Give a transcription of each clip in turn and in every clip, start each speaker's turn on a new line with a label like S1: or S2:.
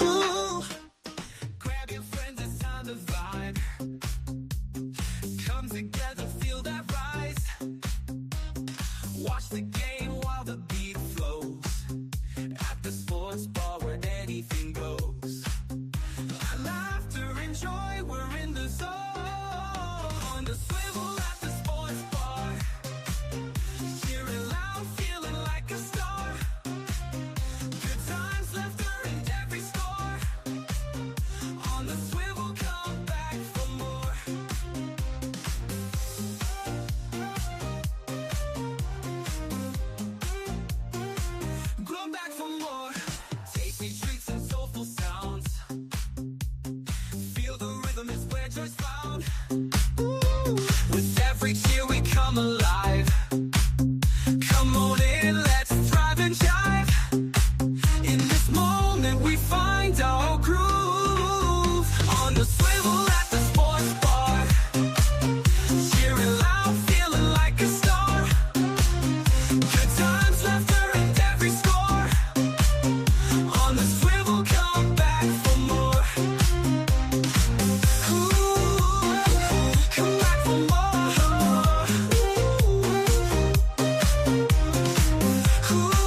S1: Ooh. Grab your friends, it's time to vibe. Come together, feel that rise. Watch the game while the beat flows. At the sports bar where anything goes. Laughter and joy, we're in the zone. On the swivel at the sports bar. Cheering loud, feeling like a star. Good times, laughter and every score. On the swivel, come back for more. Come back for more. Tasty treats and soulful sounds. Feel the rhythm is where joy's found. Ooh. With every cheer we come alive. Come on in, let's thrive and jive. In this moment we find our groove. On the swivel at the sports bar. Cheering loud, feeling like a star. Good times, laughter and every score. On the swivel, come back for more. Ooh, come back for more. Ooh,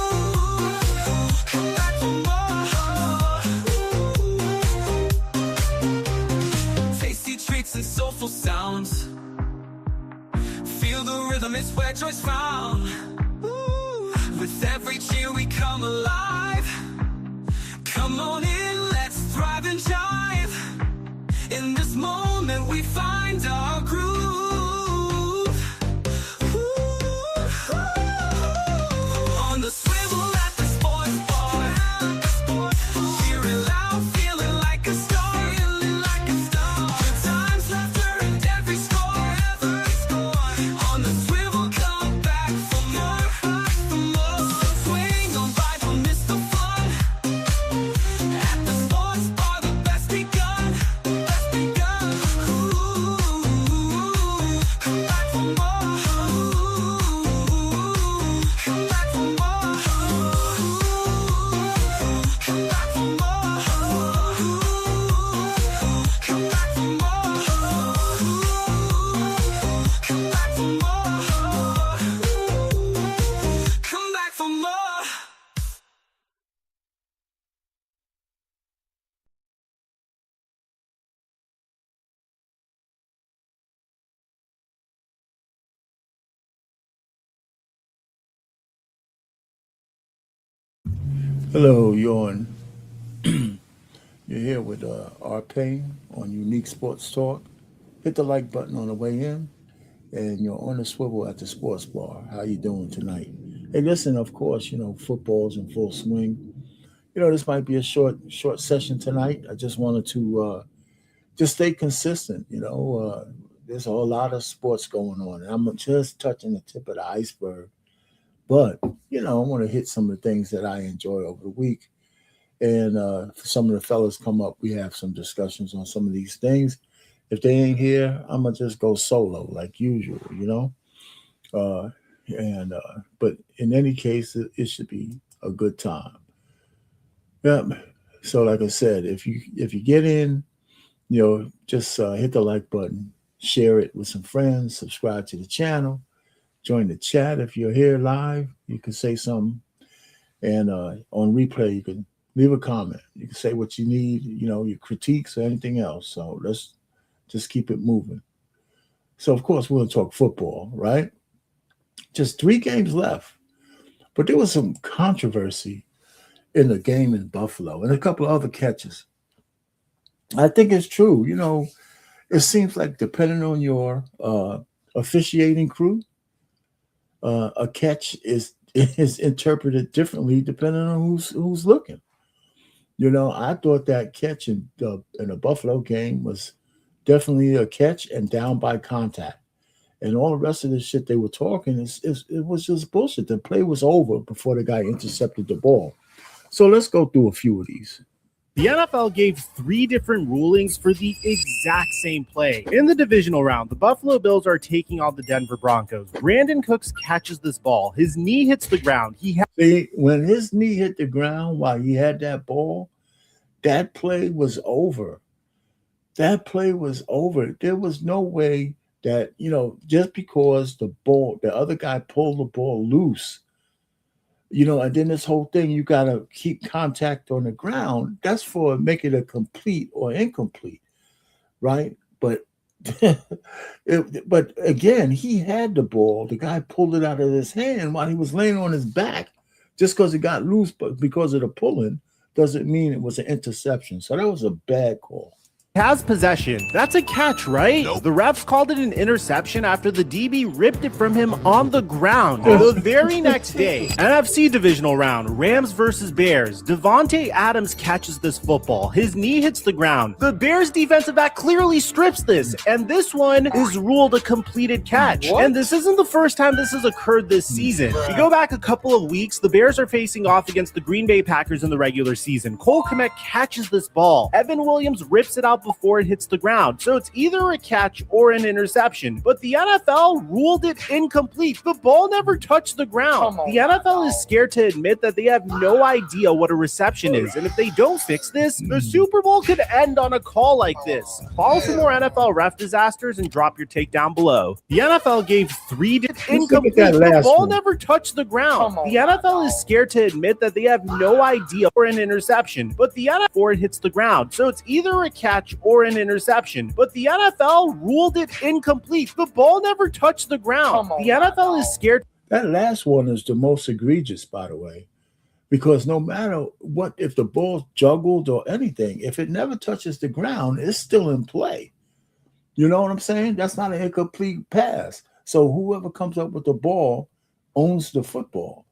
S1: come back for more. Tasty treats and soulful sounds. Feel the rhythm, it's where joy's found. Ooh, with every cheer we come alive. Come on in, let's thrive and jive. In this moment we find our groove. Ooh, on the swivel at the sports bar. Cheering loud, feeling like a star. Good times, laughter and every score. On the swivel, come back for more. Swing on by, don't miss the fun. At the sports bar, the best begun. Ooh, come back for more. Come back for more. Come back for more. Come back for more. Come back for more. Come back for more.
S2: Hello, you're here with R. Payne on Unique Sports Talk. Hit the like button on the way in, and you're on the swivel at the sports bar. How you doing tonight? Hey, listen, of course, football's in full swing. This might be a short session tonight. I just wanted to just stay consistent. There's a whole lot of sports going on, and I'm just touching the tip of the iceberg. But, I want to hit some of the things that I enjoy over the week. And for some of the fellas come up, we have some discussions on some of these things. If they ain't here, I'm going to just go solo like usual, But in any case, it should be a good time. Yeah. So like I said, if you get in, just hit the like button, share it with some friends, subscribe to the channel. Join the chat. If you're here live, you can say something. And on replay, you can leave a comment. You can say what you need, your critiques or anything else. So let's just keep it moving. So, of course, we'll talk football, right? Just 3 games left. But there was some controversy in the game in Buffalo and a couple of other catches. I think it's true. It seems like depending on your officiating crew, a catch is interpreted differently depending on who's looking. I thought that catch in a Buffalo game was definitely a catch and down by contact. And all the rest of the shit they were talking, it was just bullshit. The play was over before the guy intercepted the ball. So let's go through a few of these.
S3: The NFL gave 3 different rulings for the exact same play. In the divisional round, the Buffalo Bills are taking on the Denver Broncos. Brandon Cooks catches this ball. His knee hits the ground.
S2: See, when his knee hit the ground while he had that ball, that play was over. That play was over. There was no way that, just because the other guy pulled the ball loose, and then this whole thing, you got to keep contact on the ground. That's for making it complete or incomplete, right? But but again, he had the ball. The guy pulled it out of his hand while he was laying on his back. Just because it got loose, but because of the pulling, doesn't mean it was an interception. So that was a bad call.
S3: Has possession. That's a catch, right?
S1: Nope.
S3: The refs called it an interception after the DB ripped it from him on the ground. The very next day, NFC divisional round, Rams versus Bears. Devontae Adams catches this football. His knee hits the ground. The Bears defensive back clearly strips this, and this one is ruled a completed catch.
S4: What?
S3: And this isn't the first time this has occurred this season. If you go back a couple of weeks, the Bears are facing off against the Green Bay Packers in the regular season. Cole Kmet catches this ball. Evan Williams rips it out before it hits the ground. So it's either a catch or an interception. But the NFL ruled it incomplete. The ball never touched the ground. The NFL is scared to admit that they have no idea what a reception is. And if they don't fix this, the Super Bowl could end on a call like this. Follow for more NFL ref disasters and drop your take down below. The NFL gave 3 incomplete. The ball never touched the ground. The NFL is scared to admit that they have no idea for an interception. But the NFL before it hits the ground. So it's either a catch or an interception. But the NFL ruled it incomplete. The ball never touched the ground. The NFL is scared.
S2: That last one is the most egregious, by the way, because no matter what, if the ball juggled or anything, if it never touches the ground, it's still in play. You know what I'm saying? That's not an incomplete pass. So whoever comes up with the ball owns the football.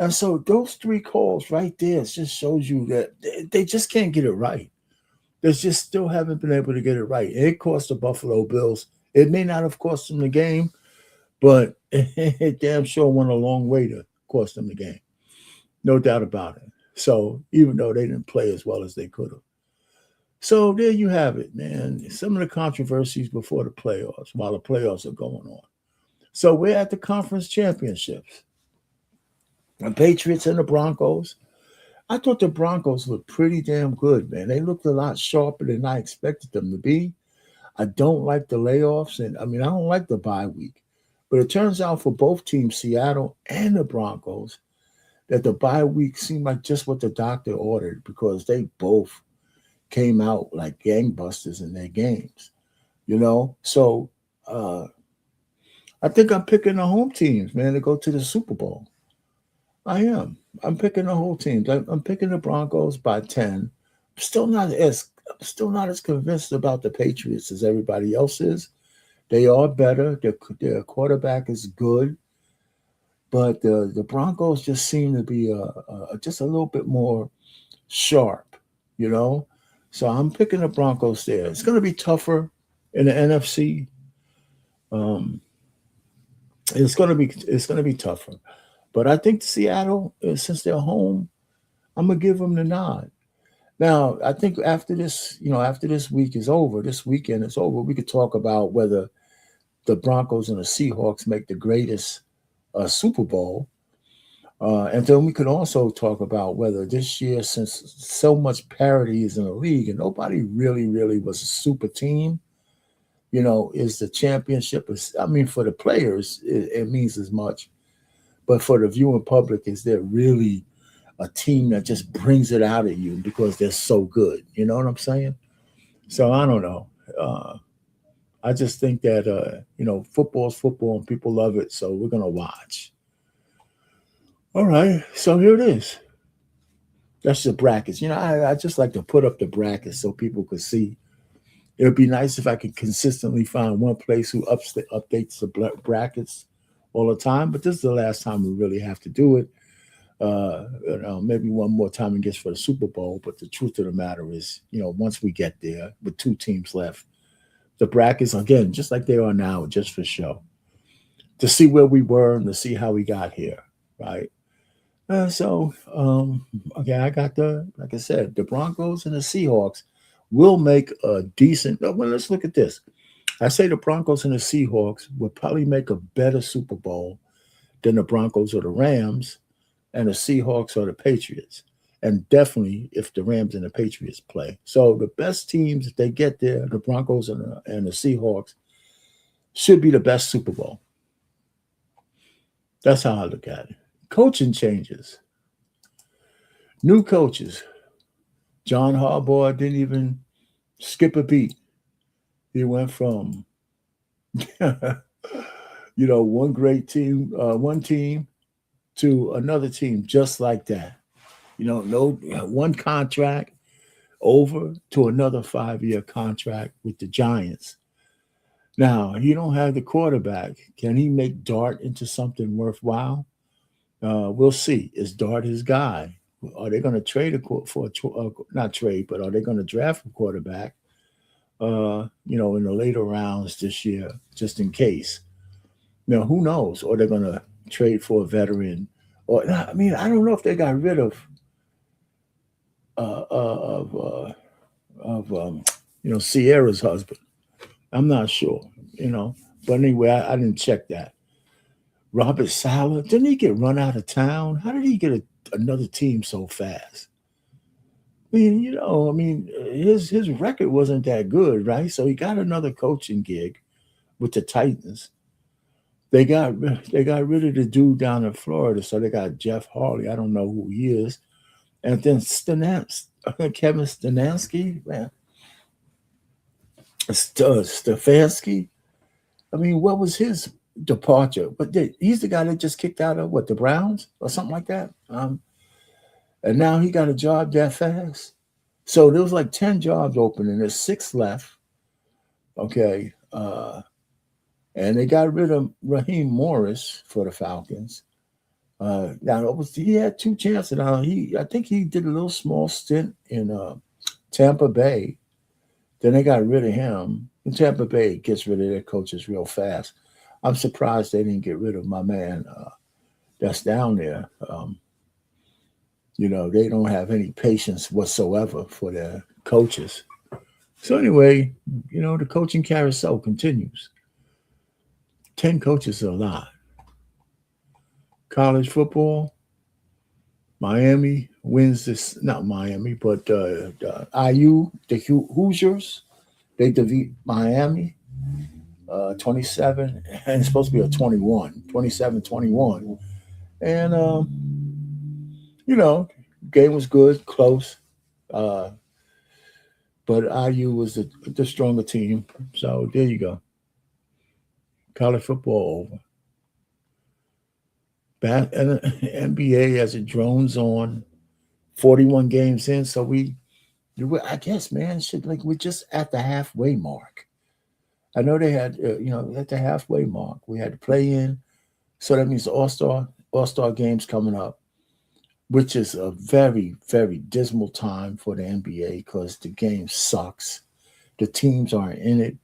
S2: And so those 3 calls right there just shows you that they just can't get it right. They just still haven't been able to get it right. It cost the Buffalo Bills. It may not have cost them the game, but it damn sure went a long way to cost them the game. No doubt about it. So even though they didn't play as well as they could have. So there you have it, man. Some of the controversies before the playoffs, while the playoffs are going on. So we're at the conference championships. The Patriots and the Broncos. I thought the Broncos looked pretty damn good, man. They looked a lot sharper than I expected them to be. I don't like the layoffs, and I don't like the bye week. But it turns out for both teams, Seattle and the Broncos, that the bye week seemed like just what the doctor ordered because they both came out like gangbusters in their games, So I think I'm picking the home teams, man, to go to the Super Bowl. I am. I'm picking the whole team. I'm picking the Broncos by 10. I'm still not as convinced about the Patriots as everybody else is. They are better. Their quarterback is good, but the Broncos just seem to be just a little bit more sharp, So I'm picking the Broncos there. It's going to be tougher in the NFC. It's going to be tougher. But I think Seattle, since they're home, I'm going to give them the nod. Now, I think after this week is over, this weekend is over, we could talk about whether the Broncos and the Seahawks make the greatest Super Bowl. And then we could also talk about whether this year, since so much parity is in the league and nobody really, really was a super team, is the championship. For the players, it means as much. But for the viewing public, is there really a team that just brings it out of you because they're so good? You know what I'm saying? So I don't know. I just think that, football is football and people love it. So we're going to watch. All right. So here it is. That's the brackets. I just like to put up the brackets so people could see. It would be nice if I could consistently find one place who updates the brackets all the time, but this is the last time we really have to do it. Maybe one more time and gets for the Super Bowl. But the truth of the matter is, once we get there with 2 teams left, the brackets, again, just like they are now, just for show, to see where we were and to see how we got here, right? Again, I got like I said, the Broncos and the Seahawks will make a decent. Well, let's look at this. I say the Broncos and the Seahawks will probably make a better Super Bowl than the Broncos or the Rams and the Seahawks or the Patriots. and definitely if the Rams and the Patriots play. So the best teams, if they get there, the Broncos and the Seahawks, should be the best Super Bowl. That's how I look at it. Coaching changes. New coaches. John Harbaugh didn't even skip a beat. He went from, one great team, one team to another team just like that. No one contract over to another 5-year contract with the Giants. Now, he don't have the quarterback. Can he make Dart into something worthwhile? We'll see. Is Dart his guy? Are they going to trade not trade, but are they going to draft a quarterback, in the later rounds this year, just in case? Now, who knows? Or they're going to trade for a veteran. Or, I don't know if they got rid of Sierra's husband. I'm not sure, But anyway, I didn't check that. Robert Saleh, didn't he get run out of town? How did he get another team so fast? His record wasn't that good, right? So he got another coaching gig with the Titans. They got rid of the dude down in Florida, so they got Jeff Harley. I don't know who he is. And then Kevin Stefanski, man. Stefanski. What was his departure? But he's the guy that just kicked out of the Browns or something like that. And now he got a job that fast. So there was like 10 jobs open and there's 6 left. Okay. And they got rid of Raheem Morris for the Falcons. He had 2 chances. Now I think he did a little small stint in Tampa Bay. Then they got rid of him. And Tampa Bay gets rid of their coaches real fast. I'm surprised they didn't get rid of my man that's down there. They don't have any patience whatsoever for their coaches. So anyway, the coaching carousel continues. 10 coaches is a lot. College football, Miami wins this, not Miami, but IU, the Hoosiers, they defeat Miami 27, and it's supposed to be a 27-21. And, game was good, close. But IU was the stronger team. So there you go. College football over. NBA as it drones on, 41 games in. So I guess, man, we're just at the halfway mark. I know they had, at the halfway mark, we had to play in. So that means the All-Star games coming up, which is a very, very dismal time for the NBA because the game sucks. The teams aren't in it,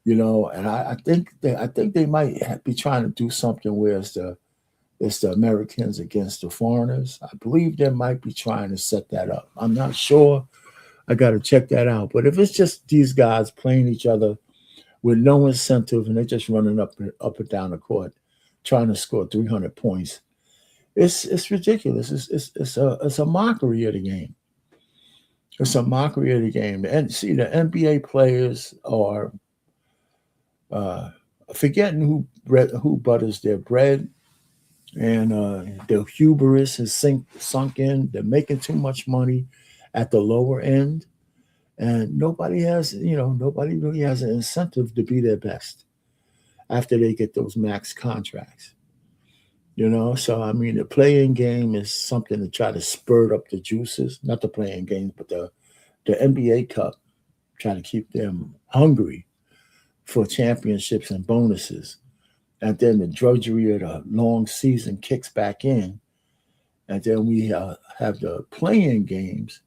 S2: and I think they might be trying to do something where it's the Americans against the foreigners. I believe they might be trying to set that up. I'm not sure. I got to check that out. But if it's just these guys playing each other with no incentive and they're just running up and down the court trying to score 300 points, it's ridiculous. It's a mockery of the game. It's a mockery of the game. And see, the NBA players are forgetting who butters their bread. And the hubris has sunk in. They're making too much money at the lower end. And nobody really has an incentive to be their best after they get those max contracts. So, the playing game is something to try to spur up the juices. Not the playing games, but the NBA Cup. Try to keep them hungry for championships and bonuses. And then the drudgery of the long season kicks back in. And then we have the playing games,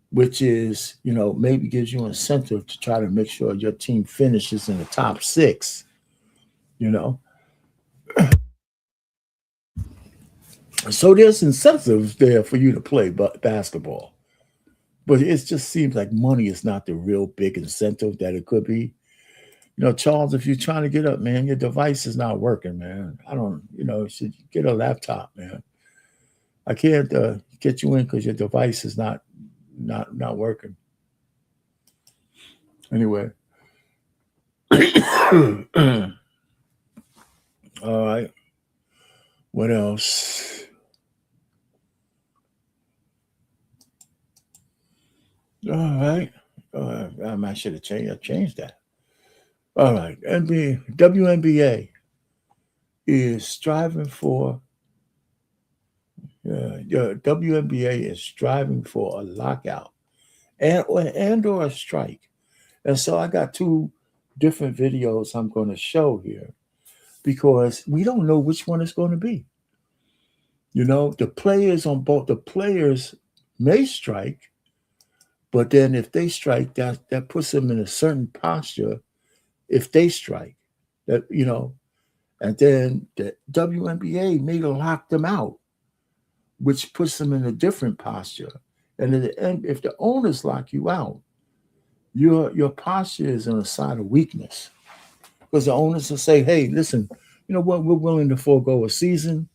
S2: which is, maybe gives you incentive to try to make sure your team finishes in the top 6, So there's incentives there for you to play basketball. But it just seems like money is not the real big incentive that it could be. Charles, if you're trying to get up, man, your device is not working, man. You should get a laptop, man. I can't get you in because your device is not working. Anyway. All right. What else? All right. I should have changed that. All right. WNBA is striving for WNBA is striving for a lockout and or a strike. And so I got two different videos I'm going to show here because we don't know which one it's going to be. You know, the players may strike, but then if they strike, that puts them in a certain posture. If they strike, that and then the WNBA may lock them out, which puts them in a different posture. And at the end, if the owners lock you out, your posture is on a side of weakness, because the owners will say, "Hey, listen, you know what? We're willing to forego a season.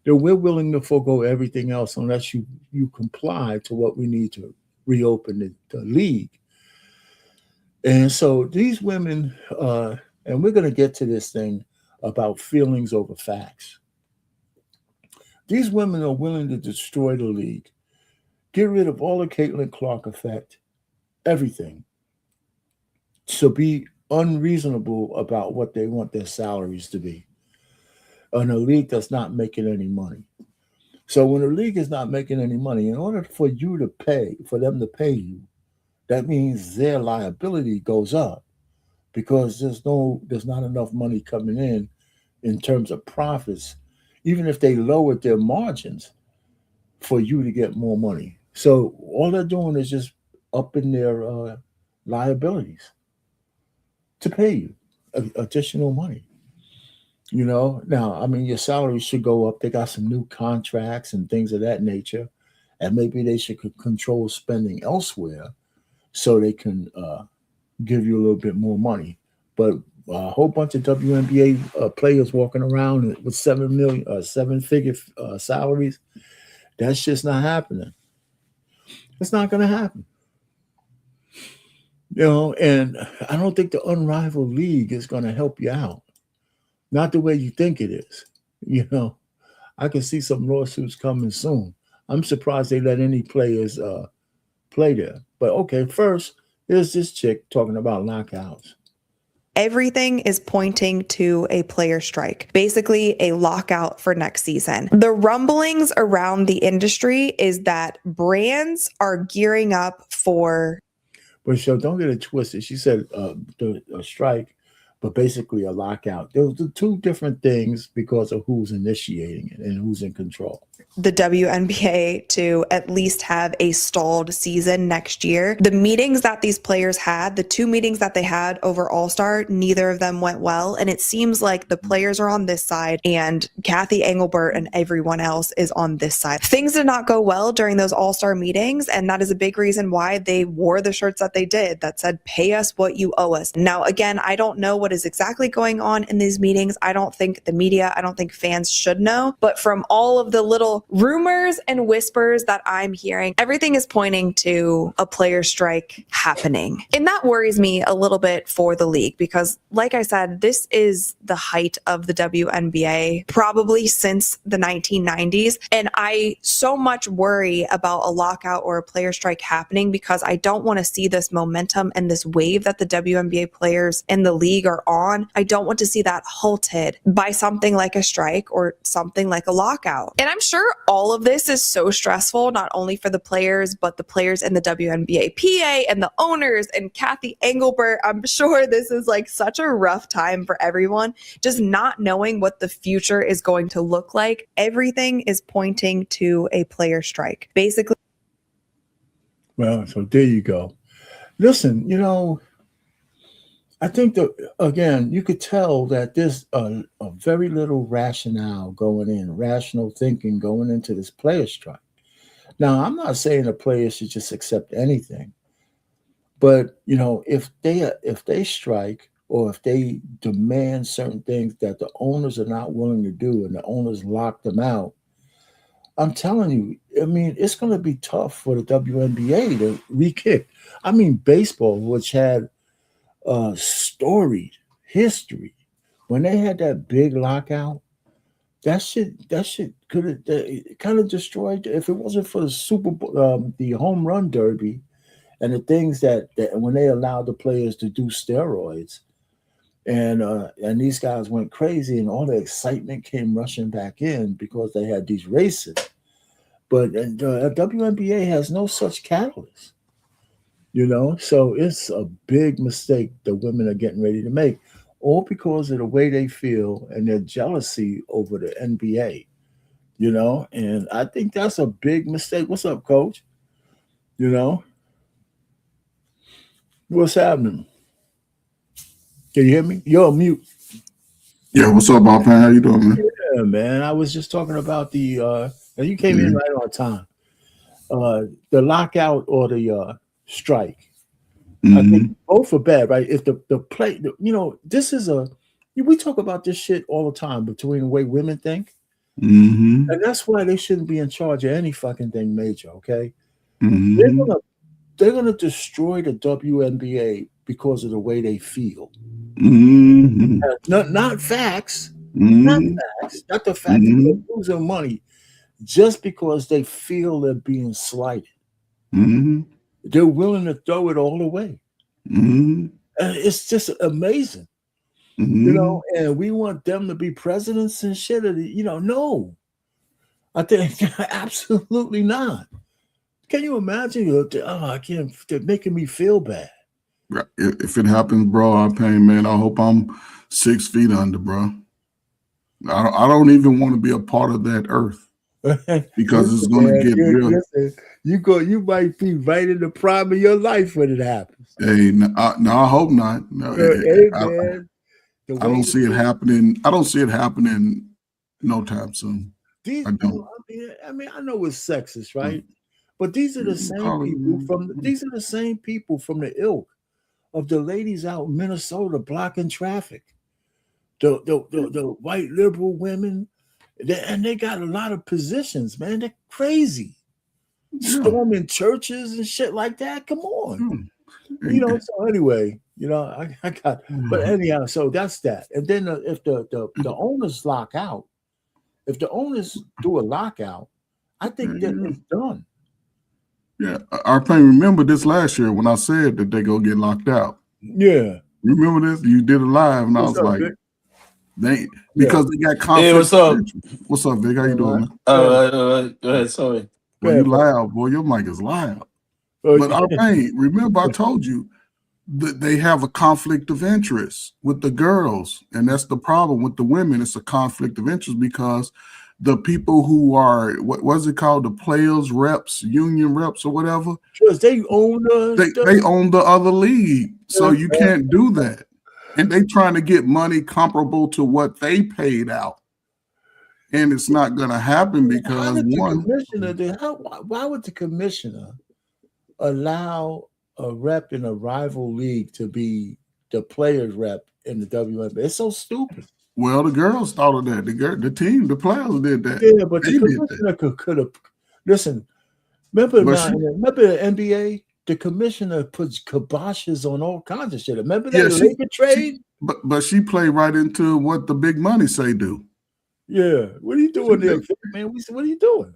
S2: We're willing to forego everything else unless you comply to what we need to reopen the league." And so these women, and we're going to get to this thing about feelings over facts. These women are willing to destroy the league, get rid of all the Caitlin Clark effect, everything, to be unreasonable about what they want their salaries to be. And a league that's not making any money. So when a league is not making any money, in order for them to pay you, that means their liability goes up, because there's not enough money coming in terms of profits, even if they lowered their margins for you to get more money. So all they're doing is just upping their liabilities to pay you additional money. Now, I mean, your salary should go up. They got some new contracts and things of that nature, and maybe they should control spending elsewhere so they can give you a little bit more money. But a whole bunch of WNBA players walking around with seven-figure salaries, that's just not happening. It's not going to happen. And I don't think the unrivaled league is going to help you out. Not the way you think it is. I can see some lawsuits coming soon. I'm surprised they let any players play there. But okay, first, here's this chick talking about lockouts.
S4: Everything is pointing to a player strike, basically a lockout for next season. The rumblings around the industry is that brands are gearing up for.
S2: But so don't get it twisted. She said a strike, but basically a lockout. Those are two different things because of who's initiating it and who's in control.
S4: The WNBA to at least have a stalled season next year. The meetings that these players had, the two meetings that they had over All-Star, neither of them went well. And it seems like the players are on this side and Cathy Engelbert and everyone else is on this side. Things did not go well during those All-Star meetings. And that is a big reason why they wore the shirts that they did that said, "Pay us what you owe us." Now, again, I don't know what is exactly going on in these meetings. I don't think the media, I don't think fans should know. But from all of the little rumors and whispers that I'm hearing, everything is pointing to a player strike happening. And that worries me a little bit for the league because, like I said, this is the height of the WNBA probably since the 1990s. And I so much worry about a lockout or a player strike happening because I don't want to see this momentum and this wave that the WNBA players in the league are on. I don't want to see that halted by something like a strike or something like a lockout. And I'm sure all of this is so stressful, not only for the players, but the players in the WNBA PA and the owners and Cathy Engelbert. I'm sure this is like such a rough time for everyone, just not knowing what the future is going to look like. Everything is pointing to a player strike, basically.
S2: Well, so there you go. Listen, I think that, again, you could tell that there's a very little rationale rational thinking going into this player strike. Now, I'm not saying the players should just accept anything, but, if they strike or if they demand certain things that the owners are not willing to do and the owners lock them out, I'm telling you, I mean, it's going to be tough for the WNBA to re-kick. I mean, baseball, which had storied history, when they had that big lockout, that shit could have kind of destroyed. If it wasn't for the Super Bowl, the home run derby, and the things that when they allowed the players to do steroids, and these guys went crazy, and all the excitement came rushing back in because they had these races. But the WNBA has no such catalyst, So it's a big mistake the women are getting ready to make, all because of the way they feel and their jealousy over the NBA, And I think that's a big mistake. What's up, Coach? What's happening? Can you hear me? You're on mute.
S5: Yeah, what's up, Bob? How you doing, man?
S2: Yeah, man. I was just talking about the and you came in right on time. The lockout or the strike. I think both are bad, right? If the play, this is we talk about this shit all the time between the way women think, and that's why they shouldn't be in charge of any fucking thing major. Okay, they're gonna destroy the WNBA because of the way they feel. Not facts, not the fact that they're losing money. Just because they feel they're being slighted, they're willing to throw it all away. And it's just amazing, and we want them to be presidents and shit. No, I think absolutely not. Can you imagine? I can't. They're making me feel bad.
S5: If it happens, bro, man, I hope I'm 6 feet under, bro. I don't even want to be a part of that earth. Because it's going to get real.
S2: You might be right in the prime of your life when it happens.
S5: Hey, no, I hope not. No,
S2: man,
S5: I don't see it happening. I don't see it happening no time soon.
S2: I don't. I know it's sexist, right? But these are the same people from the ilk of the ladies out in Minnesota blocking traffic. The white liberal women. And they got a lot of positions, man. They're crazy. Storming churches and shit like that. Come on. So anyway, I got, but anyhow, so that's that. And then if the owners lock out, if the owners do a lockout, I think that it's done.
S5: Yeah. I remember this last year when I said that they go get locked out.
S2: Yeah.
S5: Remember this? You did it live, and I was like, Vic? They got conflict.
S6: Hey, what's up?
S5: What's up, Vic? How you doing, man?
S6: Go ahead. Sorry.
S5: Well, you loud, boy. Your mic is loud. But remember I told you that they have a conflict of interest with the girls, and that's the problem with the women. It's a conflict of interest because the people who are what's it called, the players reps, union reps, or whatever.
S2: They own
S5: they own the other league, so you can't do that. And they trying to get money comparable to what they paid out. And it's not going to happen because
S2: why would the commissioner allow a rep in a rival league to be the players rep in the WNBA? It's so stupid.
S5: Well, the girls thought of that. The team, the players did that.
S2: Yeah, but the commissioner could have. Listen, remember the NBA? The commissioner puts kiboshes on all kinds of shit. Remember that Laker trade?
S5: But she played right into what the big money say do.
S2: Yeah. What are you doing there, man? We said, what are you doing?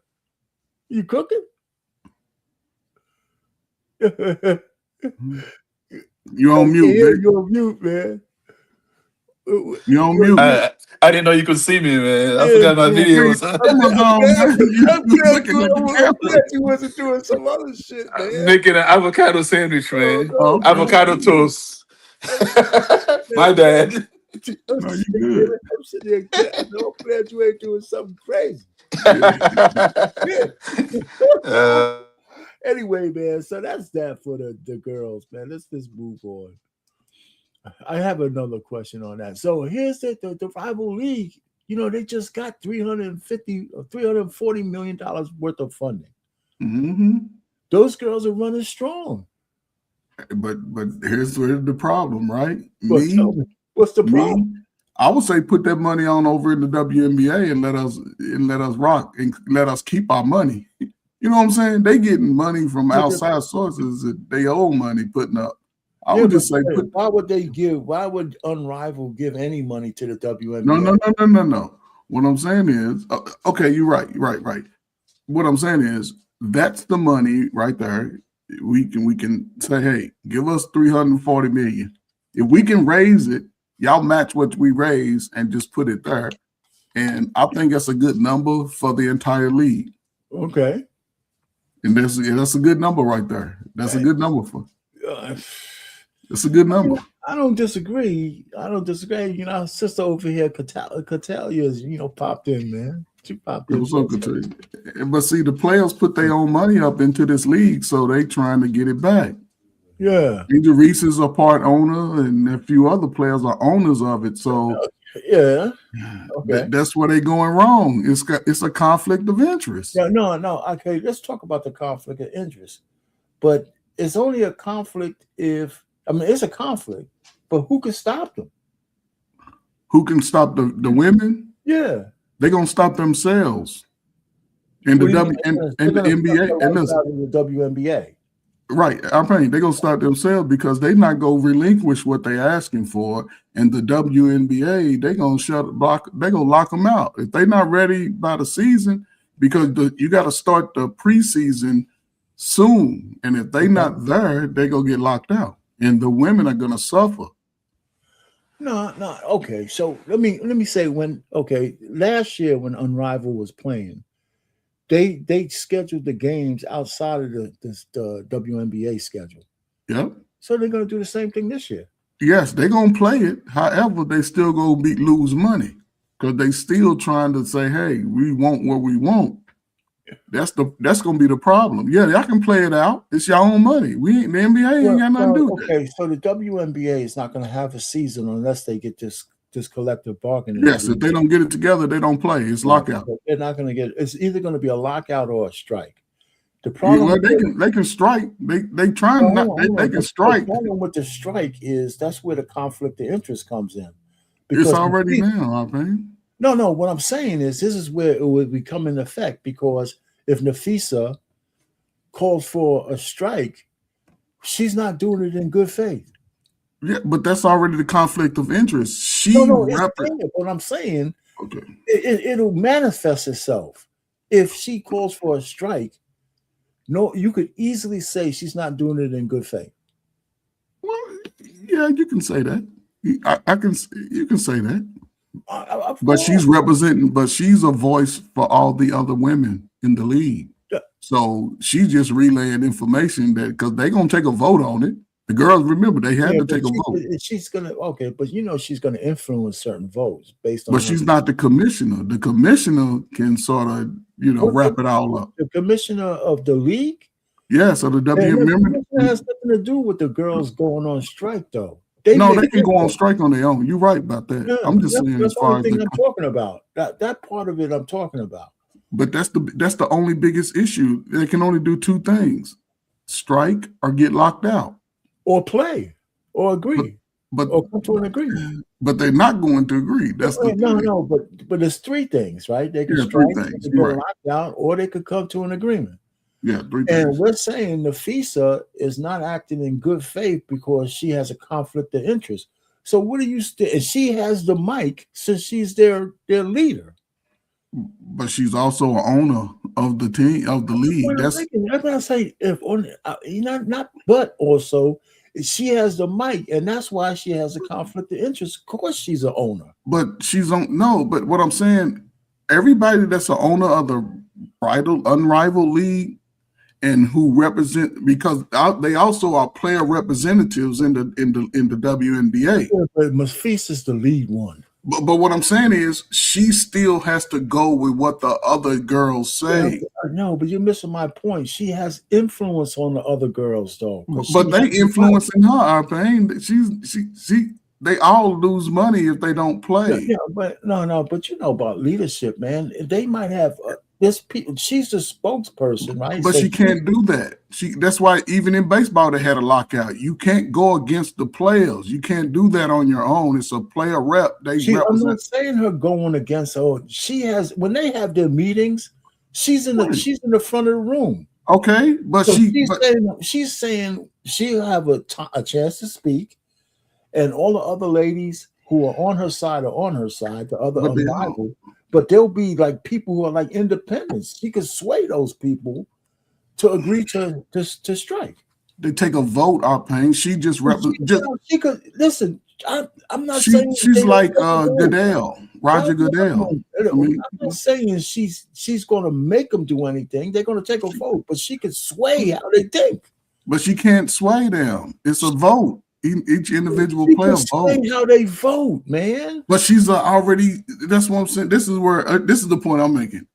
S2: You cooking?
S5: You on mute, man.
S2: You're on mute, man.
S5: You on mute?
S6: I didn't know you could see me, man. I forgot my videos.
S2: You wasn't doing some other shit, man.
S6: Making an avocado sandwich, man. Avocado toast. My bad.
S5: No, you good.
S2: I'm sitting there. I'm glad you ain't doing something crazy. Anyway, man. So that's that for the girls, man. Let's just move on. I have another question on that. So here's the rival league. They just got $340 million worth of funding. Those girls are running strong.
S5: But here's the problem, right?
S2: What's the problem?
S5: I would say put that money on over in the WNBA and let us rock and let us keep our money. You know what I'm saying? They getting money from
S2: Yeah,
S5: outside sources that they owe money putting up. I
S2: Yeah,
S5: would
S2: but
S5: just say put
S2: why would they give? Why would Unrivaled give any money to the WNBA?
S5: no. What I'm saying is, okay, you're right. What I'm saying is that's the money right there. We can say, hey, give us 340 million. If we can raise it, y'all match what we raise and just put it there. And I think that's a good number for the entire league.
S2: Okay.
S5: And that's a good number right there. That's a good number for. It's a good number.
S2: I don't disagree. You know, our sister over here, Catalia's, popped in, man. She popped in.
S5: What's up, Catalia? But see, the players put their own money up into this league, so they trying to get it back.
S2: Yeah.
S5: Angel Reese is a part owner, and a few other players are owners of it. So
S2: yeah, okay.
S5: That's where they going wrong. It's a conflict of interest.
S2: No. Okay, let's talk about the conflict of interest. But it's only a conflict if it's a conflict, but who can stop them?
S5: Who can stop the women?
S2: Yeah,
S5: they're gonna stop themselves. And the NBA and
S2: the WNBA.
S5: Right. I'm saying they're gonna stop themselves because they not gonna relinquish what they're asking for. And the WNBA, they're gonna lock them out. If they're not ready by the season, because you got to start the preseason soon. And if they're not there, they're gonna get locked out. And the women are gonna suffer.
S2: No. Okay. So let me say last year when Unrivaled was playing, they scheduled the games outside of the WNBA schedule.
S5: Yep.
S2: So they're going to do the same thing this year.
S5: Yes, they're going to play it. However, they still going to lose money because they still trying to say, hey, we want what we want. That's going to be the problem. Yeah, y'all can play it out. It's your own money. The NBA ain't got nothing to do with
S2: that. So the WNBA is not going to have a season unless they get this collective bargaining.
S5: Yes, if they don't get it together, they don't play. It's lockout.
S2: They're not going to get it. It's either going to be a lockout or a strike. The problem
S5: they can strike. They can strike.
S2: The problem with the strike is that's where the conflict of interest comes in.
S5: It's already now, I think.
S2: No. What I'm saying is this is where it would become in effect because if Nafisa calls for a strike, she's not doing it in good faith.
S5: Yeah, but that's already the conflict of interest.
S2: What I'm saying, okay, it'll manifest itself if she calls for a strike. No, you could easily say she's not doing it in good faith.
S5: Well, yeah, you can say that. You can say that. But she's representing. But she's a voice for all the other women in the league. Yeah. So she's just relaying information that because they're gonna take a vote on it. The girls, remember, they had to take a vote.
S2: She's gonna but she's gonna influence certain votes based on.
S5: But she's not the commissioner. The commissioner can sort of, wrap it all up.
S2: The commissioner of the league.
S5: Yeah, so the WNBA
S2: has nothing to do with the girls going on strike, though.
S5: They can go on strike on their own. You're right about that. Yeah, I'm just saying,
S2: as far as the I'm talking about. That part of it, I'm talking about.
S5: But that's the only biggest issue. They can only do two things: strike or get locked out.
S2: Or play, or agree, or come to an agreement.
S5: But they're not going to agree. That's
S2: but there's three things, right? They can strike, they can go locked out, or they could come to an agreement.
S5: Yeah, three things.
S2: And we're saying Nafisa is not acting in good faith because she has a conflict of interest. So what do you? And she has the mic since she's their leader.
S5: But she's also an owner of the team of the league. That's
S2: what I say. If only not, but also. She has the mic, and that's why she has a conflict of interest. Of course, she's an owner.
S5: But she's on But what I'm saying, everybody that's an owner of the Unrivaled league and who represent because they also are player representatives in the WNBA.
S2: Yeah, but Nafisa is the lead one.
S5: But what I'm saying is she still has to go with what the other girls say.
S2: No, but you're missing my point. She has influence on the other girls, though.
S5: But they influencing her, I think. They all lose money if they don't play.
S2: Yeah, but no. But you know about leadership, man. They might have she's the spokesperson, right?
S5: But she can't do that. That's why even in baseball they had a lockout. You can't go against the players. You can't do that on your own. It's a player rep.
S2: I'm not saying her going against her. She has when they have their meetings, She's in the front of the room.
S5: Okay, but
S2: So
S5: but
S2: she's saying she'll have a chance to speak, and all the other ladies who are on her side are on her side. The other
S5: But they
S2: unrivaled, but there'll be like people who are like independents. She could sway those people to agree to strike.
S5: they take a vote, Arpain. She just
S2: She could listen. I'm not
S5: she,
S2: saying
S5: she's
S2: they don't
S5: like
S2: have to do it.
S5: Goodell, Roger Goodell.
S2: I'm not saying she's going to make them do anything. They're going to take a vote, but she could sway how they think.
S5: But she can't sway them. It's a vote. Each individual
S2: She
S5: player
S2: can sway
S5: votes.
S2: how they vote, man.
S5: But she's already. That's what I'm saying. This is the point I'm making.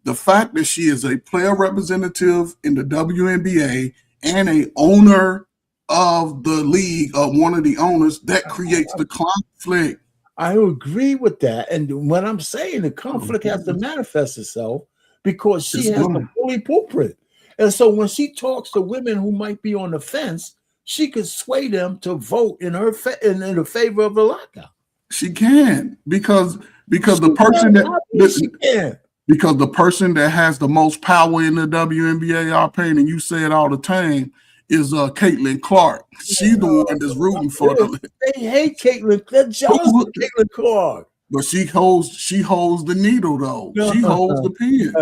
S5: The fact that she is a player representative in the WNBA and a owner of the league, one of the owners, that creates the conflict.
S2: I agree with that. And when I'm saying the conflict has to manifest itself because she has the fully pulpit. And so when she talks to women who might be on the fence, she could sway them to vote in her in the favor of the lockout.
S5: She can because the person that because the person that has the most power in the WNBA, Arpain, and you say it all the time, is Caitlin Clark. She's the one that's rooting for them.
S2: They hate Caitlin. They're jealous of Caitlin Clark.
S5: But she holds the needle though. She holds the pen.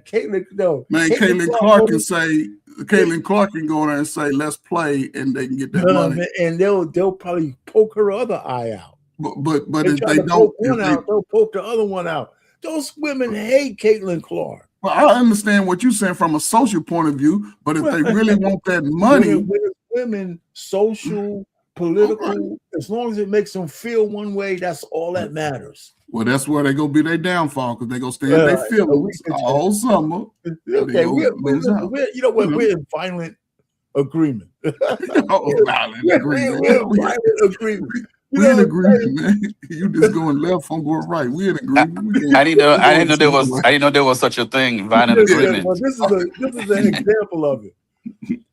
S2: Caitlin, no.
S5: Man, Caitlin Clark can say. Caitlin Clark can go there and say, "Let's play," and they can get that money.
S2: Man, and they'll probably poke her other eye out.
S5: But if they don't,
S2: they'll poke the other one out. Those women hate Caitlin Clark.
S5: Well, I understand what you're saying from a social point of view, but if they really want that money,
S2: women, social, political, as long as it makes them feel one way, that's all that matters.
S5: Well, that's where they gonna be their downfall because they gonna stay in their feelings all summer.
S2: Okay, we're in violent agreement.
S5: Violent agreement. We in agreement, man. You just going left, I'm going right. We in agreement.
S6: I didn't know there was such a thing. Violent agreement.
S2: Well, this is an example of it.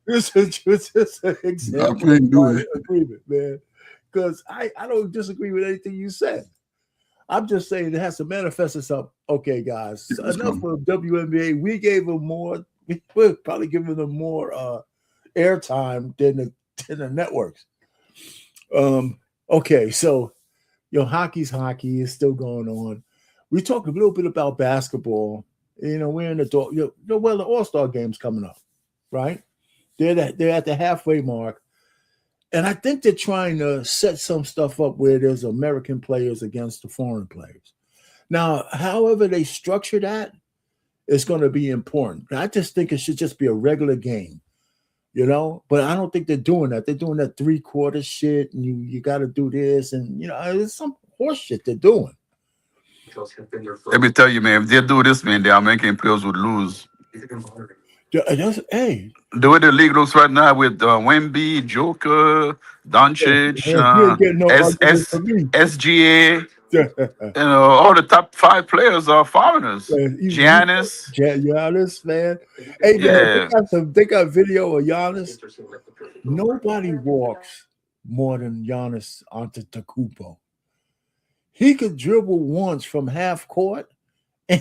S2: This is just an example of violent agreement, man. Because I don't disagree with anything you said. I'm just saying it has to manifest itself. Okay, guys, enough of WNBA. We gave them more. We're probably giving them more airtime than the networks. Okay, so hockey's hockey is still going on. We talked a little bit about basketball. We're in the the All-Star game's coming up, right? They're at the halfway mark. And I think they're trying to set some stuff up where there's American players against the foreign players. Now, however they structure that is going to be important. I just think it should just be a regular game, But I don't think they're doing that. They're doing that 3/4 shit, and you got to do this, and it's some horse shit they're doing.
S6: Let me tell you, man, if they do this, man, the American players would lose.
S2: Hey,
S6: the way the league looks right now with Wemby, Joker, Doncic, SGA, all the top 5 players are foreigners.
S2: Giannis, man. Hey, man, they got video of Giannis. Nobody walks more than Giannis Antetokounmpo. He could dribble once from half court and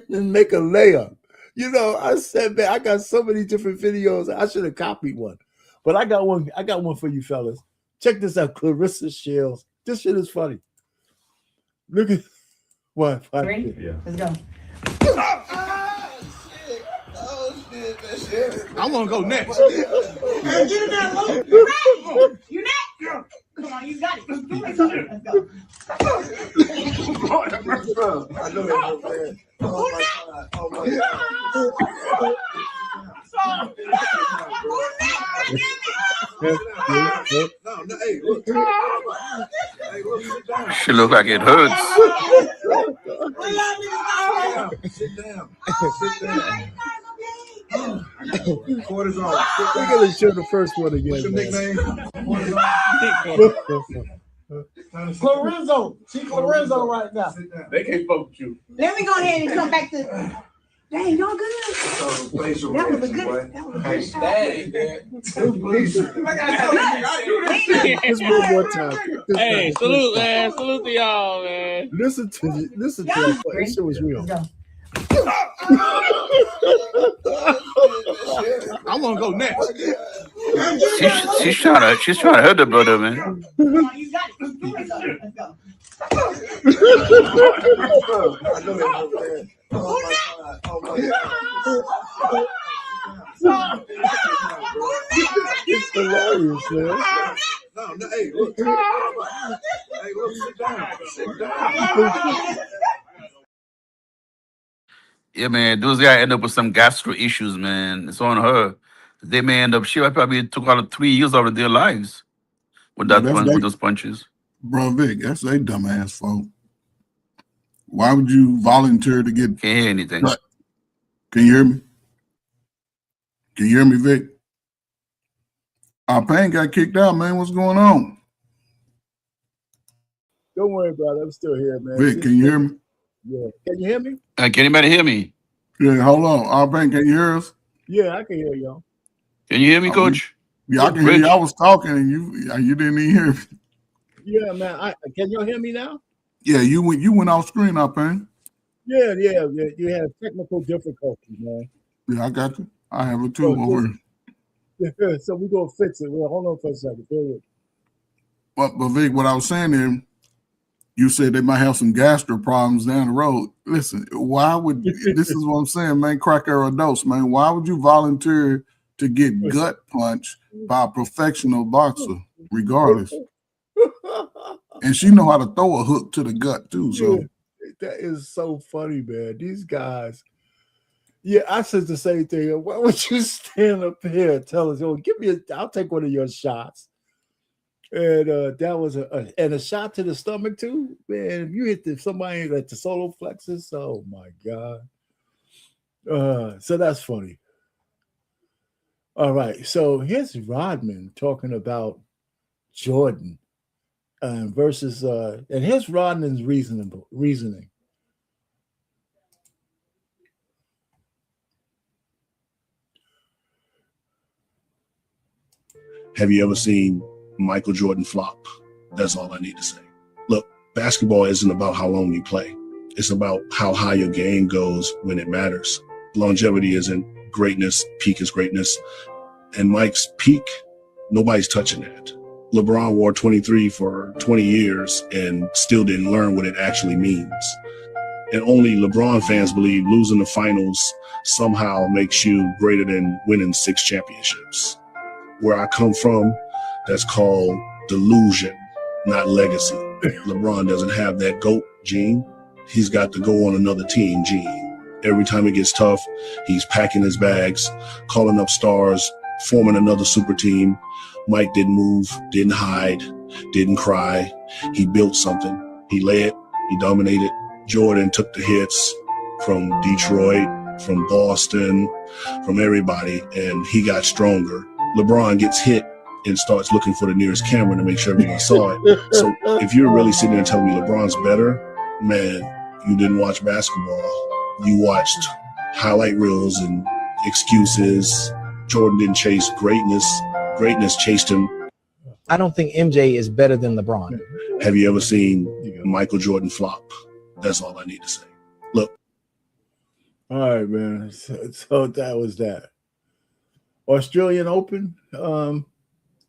S2: make a layup. I said, man, I got so many different videos. I should have copied one. But I got one for you fellas. Check this out, Clarissa Shields. This shit is funny. Look at what.
S7: Ready? Yeah. Let's go. Oh shit. I want to go next. Hey, get in there, Lo. You next? Yeah. Come on, you got it. Let's go.
S2: I know that, man. Oh my God. Oh my
S6: God. She look like it hurts.
S2: Sit down. We're gonna show the first one again. What's your nickname?
S8: Clarizzo. See Clarizzo right now.
S6: They can't vote you.
S7: Let me go ahead and come back to. Dang, y'all good? That was a good. That was a good.
S2: Just one more time.
S9: Hey, salute, man. Salute to y'all, man.
S2: Listen to that. This shit was real.
S7: I want to go next.
S6: She's trying to hurt the brother, man.
S7: Come on, you got it. Let's go.
S2: It's hilarious, man.
S7: No, hey, look. Hey, look, sit down. Sit down.
S6: Yeah, man, those guys end up with some gastro issues, man. It's on her. They may end up. She probably took out 3 years out of their lives with
S5: No,
S6: that punch, with those punches.
S5: Bro, Vic, that's a dumbass fault. Why would you volunteer to get?
S6: Can't hear anything.
S5: Cut? Can you hear me? Can you hear me, Vic? Our Pain got kicked out, man. What's going on?
S2: Don't worry about it. I'm still here, man.
S5: Vic, can you hear me?
S2: Yeah. Can you hear me?
S6: Can anybody hear me?
S5: Yeah, hold on. Our Pain, can you hear us?
S2: Yeah, I can hear y'all.
S6: Can you hear me, Coach?
S5: Yeah, I can hear you. I was talking and you didn't even hear me.
S2: Yeah, man. Can y'all hear me now?
S5: Yeah, you went off screen, Our Pain.
S2: Yeah. You have technical difficulties, man.
S5: Yeah, I got you. I have it too.
S2: Yeah, so we're gonna fix it. Well, hold on for a second.
S5: But Vic, what I was saying is, you said they might have some gastro problems down the road. Listen, why would this is what I'm saying, man? Crack or a dose, man. Why would you volunteer to get gut punched by a professional boxer, regardless? And she know how to throw a hook to the gut too. So
S2: that is so funny, man. These guys. Yeah, I said the same thing. Why would you stand up here and tell us, "Oh, I'll take one of your shots." And that was a shot to the stomach too, man. If you hit somebody at the solar plexus, oh my god. So that's funny. All right, so here's Rodman talking about Jordan versus, and here's Rodman's reasoning.
S10: Have you ever seen Michael Jordan flop? That's all I need to say. Look, basketball isn't about how long you play. It's about how high your game goes when it matters. Longevity isn't greatness, peak is greatness. And Mike's peak, nobody's touching that. LeBron wore 23 for 20 years and still didn't learn what it actually means. And only LeBron fans believe losing the finals somehow makes you greater than winning 6 championships. Where I come from, that's called delusion, not legacy. LeBron doesn't have that GOAT gene. He's got to go on another team gene. Every time it gets tough, he's packing his bags, calling up stars, forming another super team. Mike didn't move, didn't hide, didn't cry. He built something. He led, he dominated. Jordan took the hits from Detroit, from Boston, from everybody, and he got stronger. LeBron gets hit and starts looking for the nearest camera to make sure everyone saw it. So if you're really sitting there telling me LeBron's better, man, you didn't watch basketball. You watched highlight reels and excuses. Jordan didn't chase greatness. Greatness chased him.
S11: I don't think MJ is better than LeBron.
S10: Have you ever seen Michael Jordan flop? That's all I need to say. Look.
S2: All right, man. So that was that. Australian Open.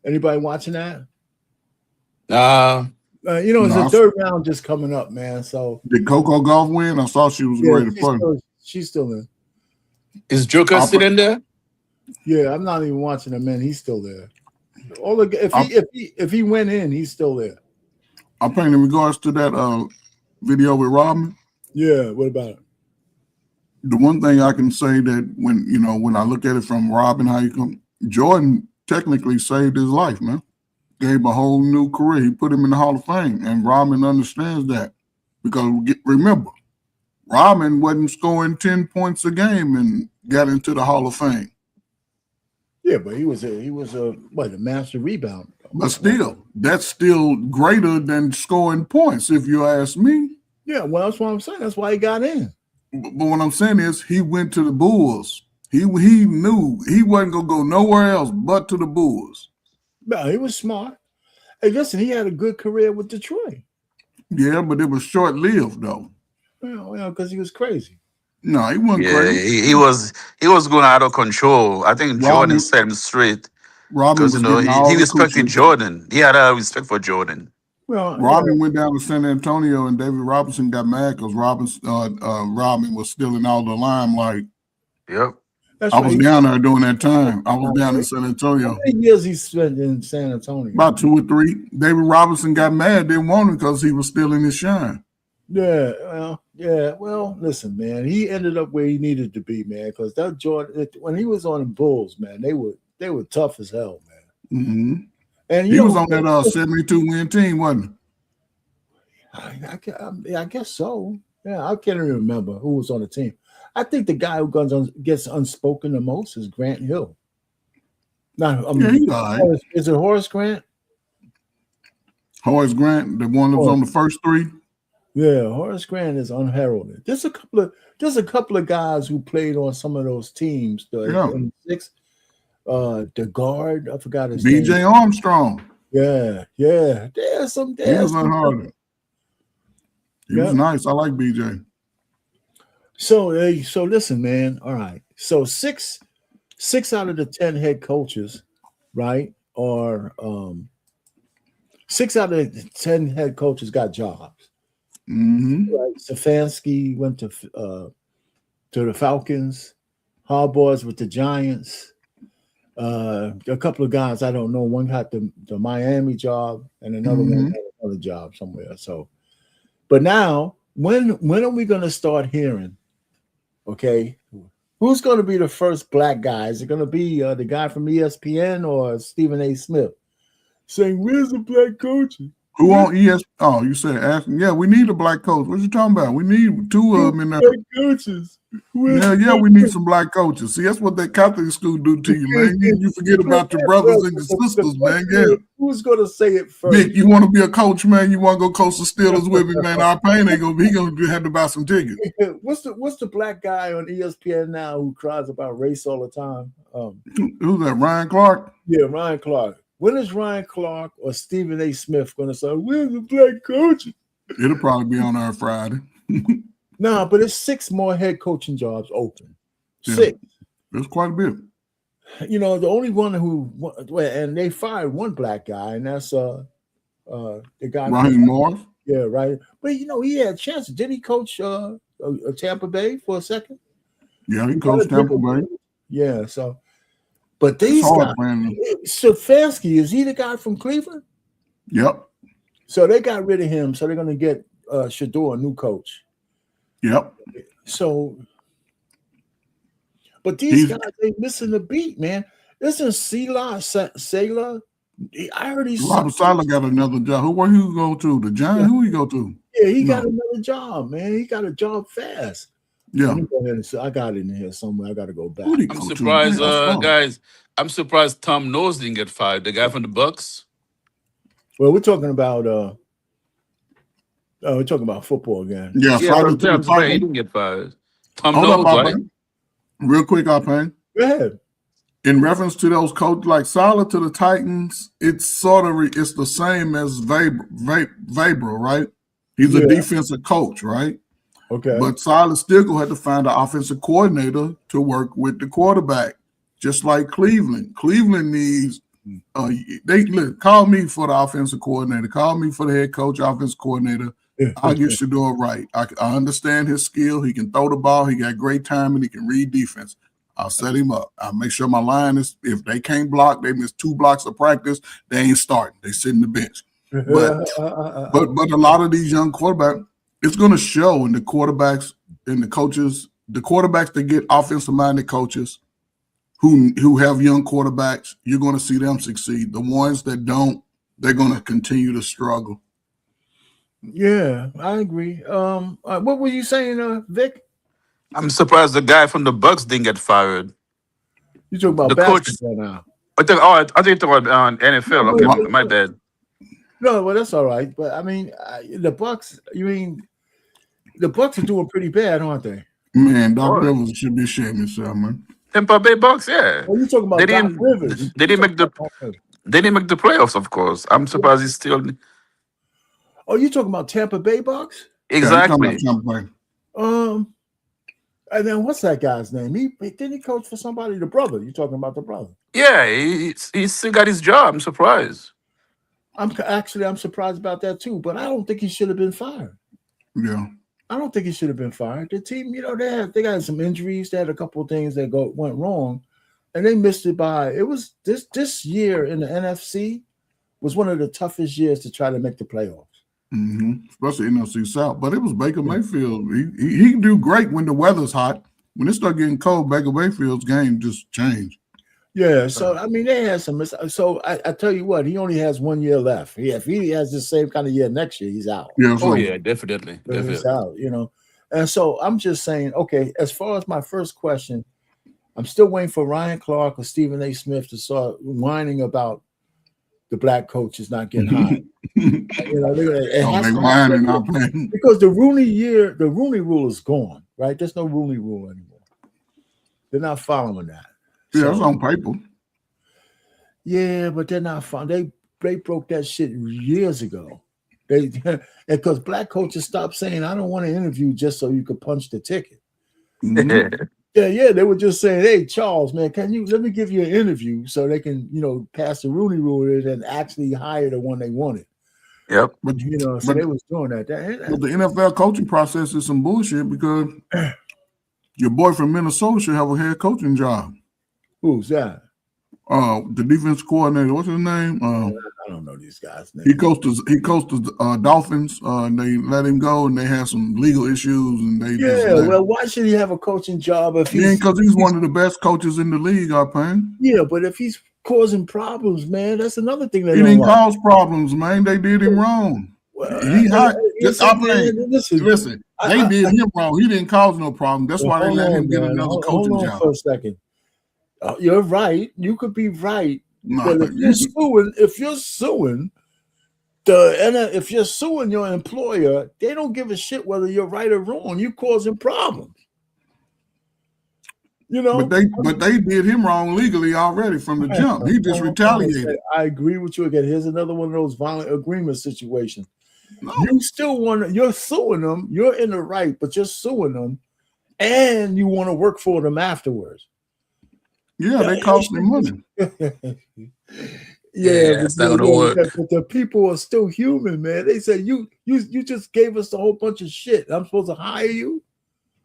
S2: Anybody watching that? It's the third round just coming up, man. So
S5: did Coco Gauff win? I saw she was ready to play.
S2: She's still in.
S6: Is Joker still in there?
S2: Yeah, I'm not even watching him, man. He's still there. If he went in, he's still there.
S5: I'm paying in regards to that video with Rodman.
S2: Yeah, what about it?
S5: The one thing I can say that when I look at it from Rodman, Jordan technically saved his life, man. Gave him a whole new career. He put him in the Hall of Fame, and Rodman understands that because remember, Rodman wasn't scoring 10 points a game and got into the Hall of Fame.
S2: Yeah, but he was a master rebounder.
S5: But still, that's still greater than scoring points, if you ask me.
S2: Yeah, well, that's what I'm saying. That's why he got in.
S5: But what I'm saying is he went to the Bulls. He knew he wasn't going to go nowhere else but to the Bulls.
S2: No, he was smart. Hey, listen, he had a good career with Detroit.
S5: Yeah, but it was short-lived, though.
S2: Well, because he was crazy.
S5: No, he wasn't
S6: Yeah,
S5: crazy.
S6: he was going out of control. I think Jordan
S5: Rodman,
S6: set him straight
S5: Rodman
S6: because
S5: was getting all
S6: he
S5: the
S6: respected
S5: coochie.
S6: Jordan. He had a respect for Jordan.
S2: Well,
S5: Rodman went down to San Antonio, and David Robinson got mad because Rodman was stealing all the limelight.
S6: Yep.
S2: that's
S5: I
S2: right.
S5: was down there during that time. I was down in San Antonio.
S2: How many years he spent in San Antonio?
S5: About 2 or 3. David Robinson got mad, didn't want him because he was stealing his shine.
S2: Yeah, well, listen, man, he ended up where he needed to be, man, because that Jordan, when he was on the Bulls, man, they were tough as hell, man.
S5: Mm-hmm.
S2: And
S5: he was on that 72-win team, wasn't
S2: he? I guess so. Yeah, I can't even remember who was on the team. I think the guy who gets unspoken the most is Grant Hill.
S5: He's all right.
S2: Is it Horace Grant?
S5: Horace Grant, the one that was on the first 3?
S2: Yeah, Horace Grant is unheralded. There's a couple of guys who played on some of those teams. The guard, I forgot his name.
S5: B.J. Armstrong.
S2: Yeah. There's some.
S5: He was unheralded. He was nice. I like B.J.
S2: So listen, man. All right. So six out of the 10 head coaches, right, are 6 out of the 10 head coaches got jobs.
S5: Mm-hmm.
S2: Right. Stefanski went to the Falcons. Harbaugh's with the Giants. A couple of guys I don't know. One got the Miami job, and another one had another job somewhere. So, but now, when are we going to start hearing? Okay, who's going to be the first black guy? Is it going to be the guy from ESPN or Stephen A. Smith saying, "Where's the black coaches?"
S5: Who on ES? Oh, you said asking. Yeah, we need a black coach. What you talking about? We need 2 of them in there.
S2: Black coaches.
S5: Yeah, we need some black coaches. See, that's what that Catholic school do to you, man. You forget about your brothers and your sisters, man. Yeah.
S2: Who's going to say it first?
S5: Vic, you want to be a coach, man? You want to go coach the Steelers with me, man? Our pain ain't gonna be. He gonna have to buy some tickets.
S2: What's the black guy on ESPN now who cries about race all the time?
S5: Who's that? Ryan Clark?
S2: Yeah, Ryan Clark. When is Ryan Clark or Stephen A. Smith going to say, "Where's the black coach?"
S5: It'll probably be on our Friday.
S2: No, but it's 6 more head coaching jobs open.
S5: Yeah.
S2: 6.
S5: There's quite a bit.
S2: You know, the only one and they fired one black guy, and that's the guy
S5: Raheem Morris.
S2: Yeah, right. But you know, he had chances. Did he coach Tampa Bay for a second?
S5: Yeah, he coached Tampa Bay.
S2: Yeah, so. But these guys, Stefanski, is he the guy from Cleveland?
S5: Yep.
S2: So they got rid of him. So they're going to get Shador, a new coach.
S5: Yep.
S2: So, but these guys, they missing the beat, man. Isn't Salah? I heard he's
S5: Robert Salah got another job. Where he go to? The Giants? Who he go to?
S2: Yeah, he got another job, man. He got a job fast.
S5: Yeah.
S2: I got it in here somewhere. I got to go back.
S6: I'm surprised, guys. I'm surprised Tom Knowles didn't get fired. The guy from the Bucks.
S2: Well, we're talking about football again.
S5: Yeah,
S6: he didn't get fired. Tom Knowles, right?
S5: Real quick, Alpine.
S2: Go ahead.
S5: In reference to those coaches like Salah to the Titans, it's it's the same as Vabra, right? He's a defensive coach, right?
S2: Okay.
S5: But Salah still gonna have to find an offensive coordinator to work with the quarterback, just like Cleveland. Cleveland needs call me for the offensive coordinator, call me for the head coach, offensive coordinator. I'll get Shador right. I understand his skill. He can throw the ball. He got great timing. He can read defense. I'll set him up. I'll make sure my line is, if they can't block, they miss 2 blocks of practice, they ain't starting. They sit in the bench. But a lot of these young quarterbacks, it's going to show in the quarterbacks and the coaches, the quarterbacks that get offensive-minded coaches who have young quarterbacks, you're going to see them succeed. The ones that don't, they're going to continue to struggle.
S2: Yeah, I agree. What were you saying, Vic?
S6: I'm surprised the guy from the Bucks didn't get fired.
S2: You talking about
S6: the
S2: basketball
S6: coach
S2: now?
S6: I think you're talking about NFL. Okay, my bad.
S2: No, well, that's all right. But I mean, the Bucks. You mean the Bucks are doing pretty bad, aren't they?
S5: Man, Doc Rivers should be ashamed of himself, man.
S6: Tampa Bay Bucks, yeah.
S2: Well, you talking about Doc Rivers?
S6: They didn't make the playoffs, of course. I'm surprised he's still.
S2: Oh, you talking about Tampa Bay Bucks?
S6: Exactly.
S5: Yeah,
S2: And then what's that guy's name? Didn't he coach for somebody? The brother. You're talking about the brother.
S6: Yeah, he's still got his job. I'm surprised.
S2: I'm surprised about that too, but I don't think he should have been fired.
S5: Yeah.
S2: I don't think he should have been fired. The team, they got some injuries. They had a couple of things that went wrong, and they missed it by. It was this year in the NFC was one of the toughest years to try to make the playoffs.
S5: Mm-hmm. Especially NFC South. But it was Baker Mayfield. He do great when the weather's hot. When it start getting cold, Baker Mayfield's game just changed.
S2: Yeah, so I mean they had some. So I tell you what, he only has 1 year left. If he has the same kind of year next year, he's out.
S5: Yeah,
S6: yeah, definitely.
S2: He's out. And so I'm just saying, okay. As far as my first question, I'm still waiting for Ryan Clark or Stephen A. Smith to start whining about the black coaches not getting hired. They
S5: whining, not playing.
S2: Because the Rooney Rule is gone. Right? There's no Rooney Rule anymore. They're not following that.
S5: Yeah, it's on paper.
S2: Yeah, but they're not fun. They broke that shit years ago. Because black coaches stopped saying, "I don't want to interview just so you could punch the ticket."
S5: Mm-hmm.
S2: Yeah, they were just saying, "Hey, Charles, man, let me give you an interview so they can, pass the Rooney Rule and actually hire the one they wanted."
S6: Yep.
S5: But
S2: so they was doing that.
S5: But the NFL coaching process is some bullshit because your boy from Minnesota should have a head coaching job.
S2: Who's that?
S5: The defense coordinator. What's his name?
S2: I don't know these guys' names.
S5: He coached the Dolphins. They let him go, and they had some legal issues. And
S2: why should he have a coaching job if
S5: because he's one of the best coaches in the league,
S2: Yeah, but if he's causing problems, man, that's another thing.
S5: He didn't cause problems, man. They did him wrong. Listen, they did him wrong. He didn't cause no problem. That's why they let him get another coaching job.
S2: Hold on for a second. You're right. You could be right.
S5: No,
S2: but if you're suing your employer, they don't give a shit whether you're right or wrong. You're causing problems.
S5: But they did him wrong legally already from the jump. He just retaliated.
S2: I agree with you again. Here's another one of those violent agreement situations.
S5: No.
S2: You're suing them. You're in the right, but you're suing them, and you want to work for them afterwards.
S5: Yeah, they cost me money.
S6: It's not gonna work.
S2: But the people are still human, man. They say you just gave us a whole bunch of shit. I'm supposed to hire you.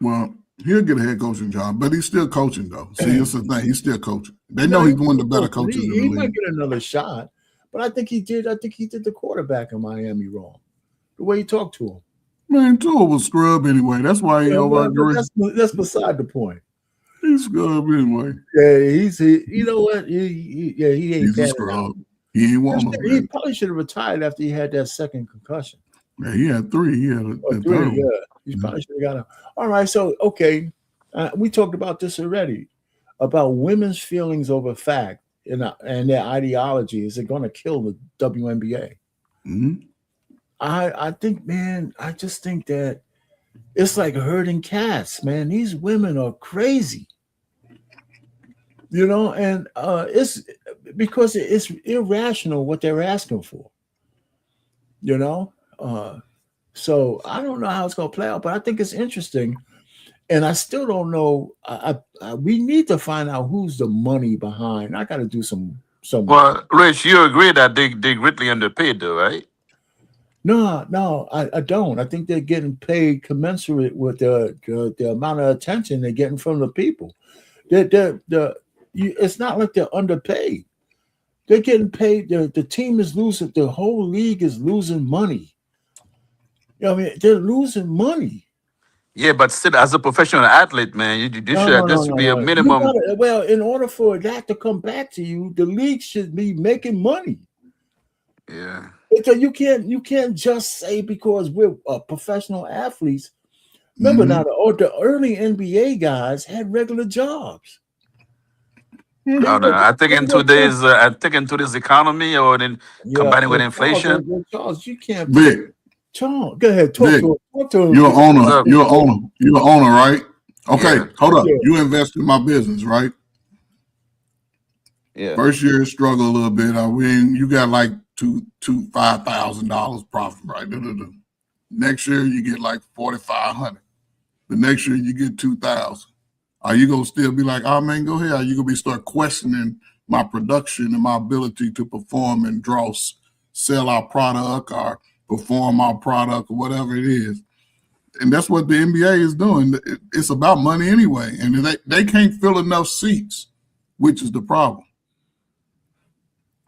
S5: Well, he'll get a head coaching job, but he's still coaching though. See, it's the thing. He's still coaching. They know he's one of the better coaches in the league.
S2: He might get another shot, but I think he did the quarterback in Miami wrong. The way he talked to him.
S5: Man, Tua was scrub anyway. That's why he
S2: that's beside the point.
S5: He's scrub anyway.
S2: Yeah, you know what? He ain't
S5: he's a scrub. He ain't one.
S2: He probably should have retired after he had that second concussion.
S5: Yeah, he had 3. He had a
S2: 3. Yeah, he probably should have got him. All right, so okay, we talked about this already about women's feelings over fact and their ideology. Is it going to kill the WNBA?
S5: Mm-hmm.
S2: I think, man, I just think that it's like herding cats, man. These women are crazy. And it's because it's irrational what they're asking for. So I don't know how it's going to play out, but I think it's interesting. And I still don't know. We need to find out who's the money behind. I got to do some.
S6: Well, Rich, you agree that they greatly underpaid, though, right?
S2: No, I don't. I think they're getting paid commensurate with the amount of attention they're getting from the people. It's not like they're underpaid. They're getting paid. The team is losing. The whole league is losing money. They're losing money.
S6: Yeah, but still, as a professional athlete, man, there should be a minimum.
S2: In order for that to come back to you, the league should be making money.
S6: Yeah.
S2: Because you can't just say because we're professional athletes. Remember now, the early NBA guys had regular jobs.
S6: I think in today's economy, or combining with inflation.
S2: Charles, you can't.
S5: Vic,
S2: Charles, go ahead. Talk to him.
S5: You're an owner, right? Okay, yeah. Hold up. Yeah. You invest in my business, right?
S6: Yeah.
S5: First year struggle a little bit. You got like $5,000 profit, right? Next year you get like $4,500. The next year you get 2,000. Are you gonna still be like, oh man, go ahead? Are you gonna start questioning my production and my ability to perform and sell our product or perform our product or whatever it is? And that's what the NBA is doing. It's about money anyway, and they can't fill enough seats, which is the problem.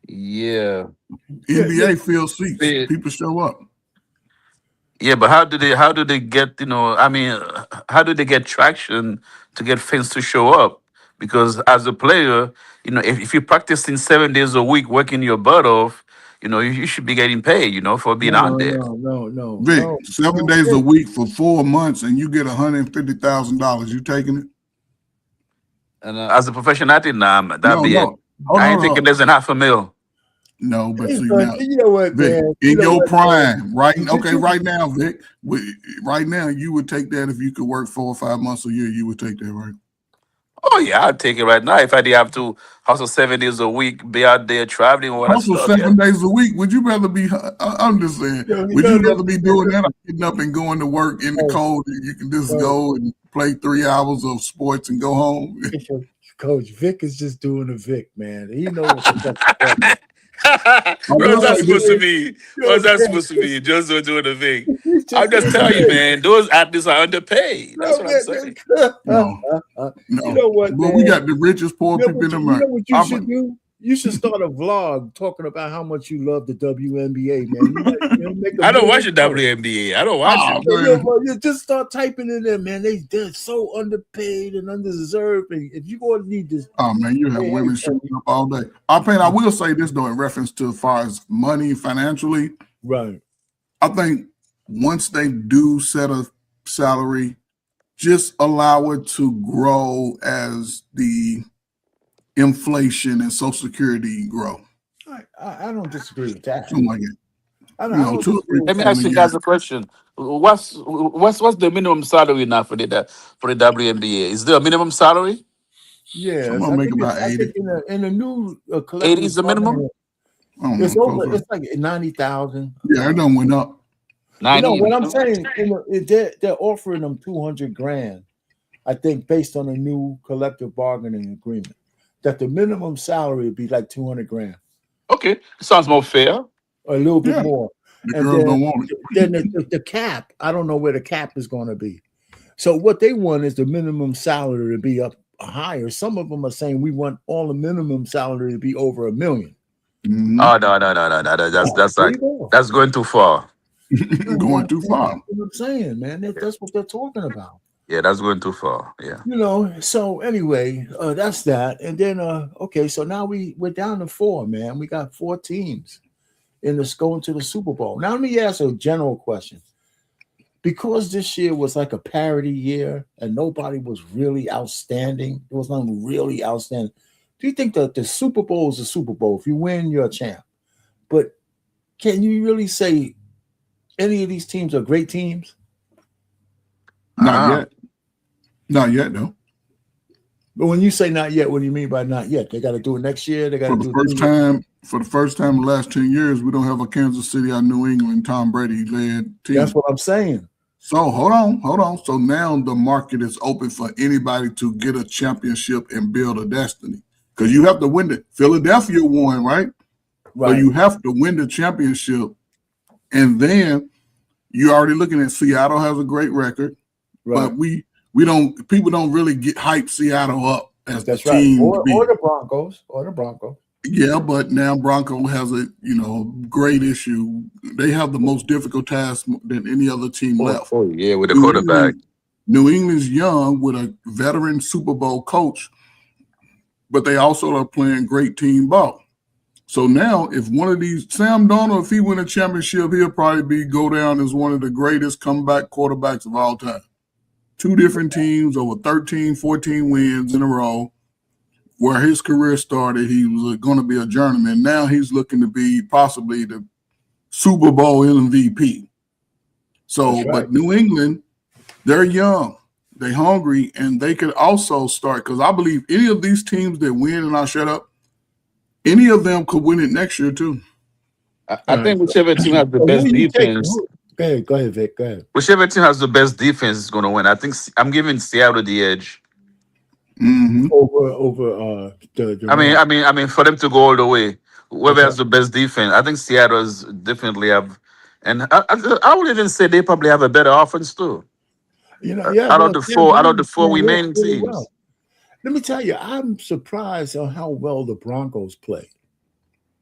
S6: Yeah.
S5: NBA fills seats. People show up.
S6: Yeah, but how do they get, how do they get traction to get fans to show up? Because as a player, if you're practicing 7 days a week, working your butt off, you should be getting paid, for being out there.
S2: No.
S5: Vic, 7 days a week for 4 months and you get $150,000. You taking it?
S6: And as a professional athlete, nah, that'd be it.
S5: Oh,
S6: I ain't thinking there's an $500,000.
S5: No, but see
S2: But
S5: now,
S2: you know what,
S5: Vic,
S2: man?
S5: in
S2: You know
S5: your
S2: what,
S5: prime, right?
S2: man?
S5: Okay, right now, Vic, right now, you would take that if you could work 4 or 5 months a year. You would take that, right?
S6: Oh yeah, I'd take it right now if I did have to hustle 7 days a week, be out there traveling or
S5: Also,
S6: whatnot.
S5: 7 days a week. Would you rather be? I'm just saying. Would you rather be doing that or getting up and going to work in the cold? And you can just go and play 3 hours of sports and go home.
S2: Coach Vic is just doing a Vic, man. He knows what
S6: What's that supposed to be? What's that supposed to be? Just doing the thing. I'm just telling you, man. Those athletes are underpaid. That's what I'm saying.
S5: No.
S2: You know what,
S5: But
S2: man?
S5: we got the richest poor
S2: You know
S5: people
S2: what
S5: in
S2: you, you know
S5: America.
S2: what you should do? You should start a vlog talking about how much you love the WNBA, man. You make a
S6: I don't watch the
S2: million
S6: WNBA. I don't watch it.
S2: you just start typing in there, man. They're so underpaid and undeserved. And if you going to need this,
S5: Oh man, you have women showing up all day. I will say this though, in reference to as far as money financially,
S2: right?
S5: I think once they do set a salary, just allow it to grow as the inflation and Social Security grow.
S2: I don't disagree with that.
S5: Something like it.
S2: I
S5: You know,
S2: don't
S5: 2 or 3
S6: Let me
S5: times
S6: ask
S5: a
S6: you
S5: year.
S6: guys a question. What's the minimum salary now for the WNBA? Is there a minimum salary?
S2: Yeah,
S5: Some of them make about 80.
S2: In the new
S6: 80 is the minimum?
S5: I don't
S2: It's
S5: know,
S2: over.
S5: close
S2: It's like 90,000.
S5: Yeah, it done went up.
S2: You know
S6: 90.
S2: what I'm saying? They're offering them $200,000, I think, based on a new collective bargaining agreement. That the minimum salary would be like $200,000,
S6: Okay, sounds more fair.
S2: a little bit
S5: Yeah.
S2: more.
S5: The
S2: And
S5: girls don't want it.
S2: Then the cap, I don't know where the cap is going to be. So what they want is the minimum salary to be up higher. Some of them are saying we want all the minimum salary to be over $1 million.
S5: Mhm.
S6: Oh no. That's going too far.
S5: Going too far.
S2: That's what I'm saying, man. That's what they're talking about.
S6: Yeah, that's going too far. Yeah.
S2: So anyway, that's that. And then okay, so now we're down to 4, man. We got 4 teams in this going to the Super Bowl. Now let me ask a general question. Because this year was like a parity year and nobody was really outstanding, there was nothing really outstanding. Do you think that the Super Bowl is a Super Bowl? If you win, you're a champ. But can you really say any of these teams are great teams?
S5: Not yet. Not yet, though.
S2: But when you say not yet, what do you mean by not yet? They got to do it next year. They got to do it
S5: For the first time in the last 10 years, we don't have a Kansas City or New England Tom Brady led team.
S2: That's what I'm saying.
S5: So hold on. So now the market is open for anybody to get a championship and build a destiny. Because you have to win it. Philadelphia won, right?
S2: Right.
S5: So you have to win the championship. And then you're already looking at Seattle has a great record.
S2: Right.
S5: But people don't really get hype Seattle up as
S2: That's
S5: the
S2: right.
S5: team.
S2: Or
S5: to beat.
S2: the Broncos.
S5: Yeah, but now Bronco has a great issue. They have the most difficult task than any other team left.
S6: Oh yeah, with the quarterback.
S5: New England's young with a veteran Super Bowl coach, but they also are playing great team ball. So now, if one of these Sam Darnold, if he win a championship, he'll probably go down as one of the greatest comeback quarterbacks of all time. 2 different teams over 13, 14 wins in a row. Where his career started, he was going to be a journeyman. Now he's looking to be possibly the Super Bowl MVP. So,
S2: That's right.
S5: But New England, they're young, they're hungry, and they could also start, because I believe any of these teams that win, and I'll shut up, any of them could win it next year too.
S6: I think whichever team has the best defense.
S2: Go ahead, Vic. Go ahead.
S6: Whichever team has the best defense is going to win. I think I'm giving Seattle the edge.
S5: Mm-hmm.
S2: Over the
S6: I mean, for them to go all the way, whoever has the best defense, I think Seattle's definitely have, and I would even say they probably have a better offense too. Out of the four remaining teams.
S2: Well. Let me tell you, I'm surprised on how well the Broncos play.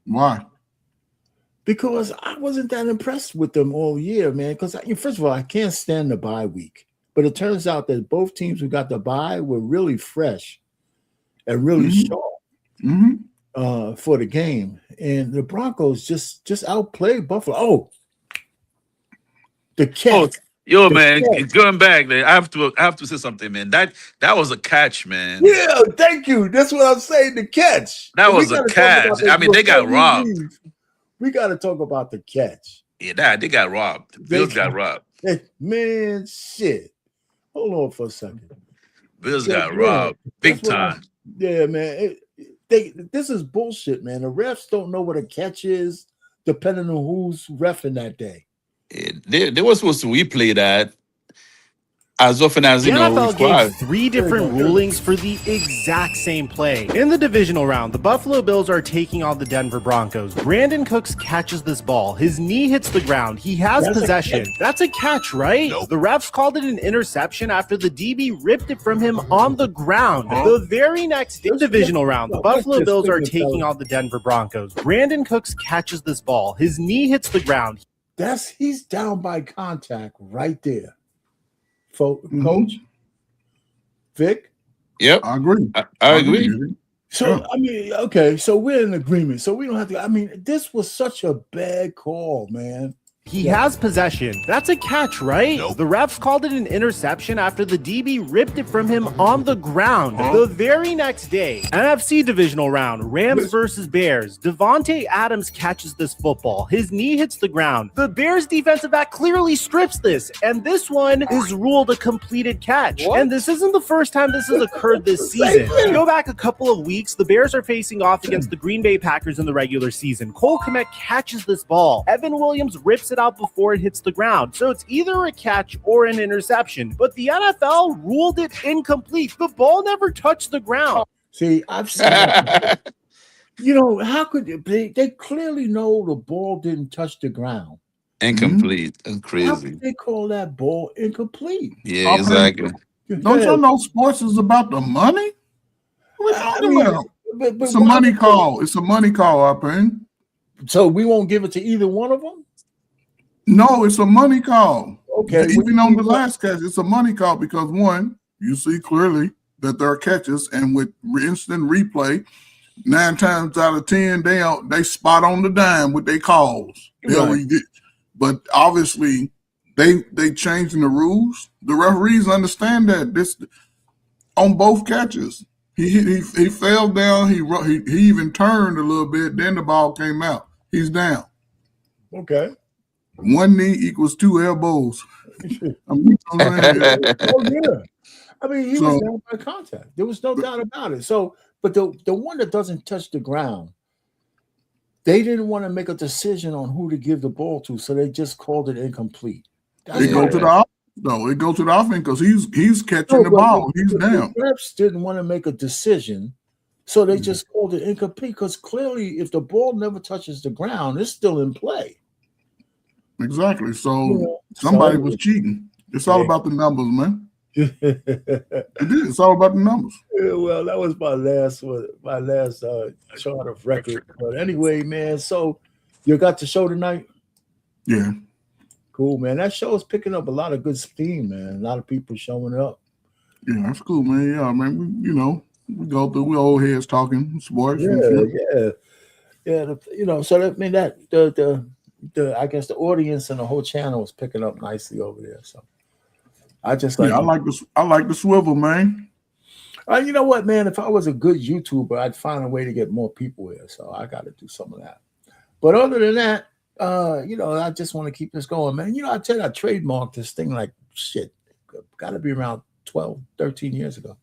S5: Why?
S2: Because I wasn't that impressed with them all year, man. Because first of all, I can't stand the bye week. But it turns out that both teams who got the bye were really fresh and really sharp for the game. And the Broncos just outplayed Buffalo. Oh, the catch.
S6: Yo, man, going back, man, I have to say something, man. That was a catch, man.
S2: Yeah, thank you. That's what I'm saying. The catch.
S6: That was a catch. I mean, they got robbed.
S2: We got to talk about the catch.
S6: Yeah, they got robbed. Bills got robbed.
S2: Man, shit. Hold on for a second.
S6: Bills got robbed big time.
S2: Yeah, man. This is bullshit, man. The refs don't know what a catch is, depending on who's reffing that day.
S6: They were supposed to replay that as often as
S3: the NFL
S6: required.
S3: gave 3 different rulings for the exact same play. In the divisional round, the Buffalo Bills are taking on the Denver Broncos. Brandon Cooks catches this ball. His knee hits the ground. He has possession. That's a catch, right? Nope. The refs called it an interception after the DB ripped it from him on the ground. The very next divisional round, the Buffalo Bills are taking on the Denver Broncos. Brandon Cooks catches this ball. His knee hits the ground.
S2: He's down by contact right there. Coach Vic?
S6: Yep.
S5: I agree.
S6: I agree.
S2: So, I mean, okay, so we're in agreement. So we don't have to, I mean, this was such a bad call, man.
S3: He has possession. That's a catch, right? Nope. The refs called it an interception after the DB ripped it from him on the ground. The very next day, NFC divisional round, Rams versus Bears. Devontae Adams catches this football. His knee hits the ground. The Bears defensive back clearly strips this, and this one is ruled a completed catch. What? And this isn't the first time this has occurred this season. Go back a couple of weeks, the Bears are facing off against the Green Bay Packers in the regular season. Cole Kmet catches this ball. Evan Williams rips it out before it hits the ground. So it's either a catch or an interception. But the NFL ruled it incomplete. The ball never touched the ground.
S2: See, I've seen that. How could they clearly know the ball didn't touch the ground.
S6: Incomplete. That's crazy.
S2: How could they call that ball incomplete?
S6: Yeah, exactly.
S5: Don't y'all know sports is about the money? What are you talking about? It's a money call. It's a money call, I think.
S2: So we won't give it to either one of them?
S5: No, it's a money call.
S2: Okay.
S5: Even on the last catch, it's a money call because one, you see clearly that there are catches, and with instant replay, 9 times out of 10, they spot on the dime with their calls. Right. But obviously, they changing the rules. The referees understand that this on both catches. He fell down. He even turned a little bit. Then the ball came out. He's down.
S2: Okay.
S5: 1 knee equals 2 elbows.
S2: Oh yeah. I mean, he was down by contact. There was no doubt about it. So, but the one that doesn't touch the ground, they didn't want to make a decision on who to give the ball to, so they just called it incomplete.
S5: It goes to the offense. No, it goes to the offense because he's catching the ball. He's down.
S2: The refs didn't want to make a decision, so they just called it incomplete because clearly, if the ball never touches the ground, it's still in play.
S5: Exactly. So somebody was cheating. It's all about the numbers, man. It's all about the numbers.
S2: Yeah, well, that was my last chart of record. But anyway, man, so you got the show tonight?
S5: Yeah.
S2: Cool, man. That show is picking up a lot of good steam, man. A lot of people showing up.
S5: Yeah, that's cool, man. Yeah, man. We go through. We old heads talking sports.
S2: Yeah. So that the I guess the audience and the whole channel is picking up nicely over there. So I just like
S5: I like the swivel, man.
S2: You know what, man? If I was a good YouTuber, I'd find a way to get more people here. So I got to do some of that. But other than that, I just want to keep this going, man. I tell you, I trademarked this thing like shit. Got to be around 12, 13 years ago.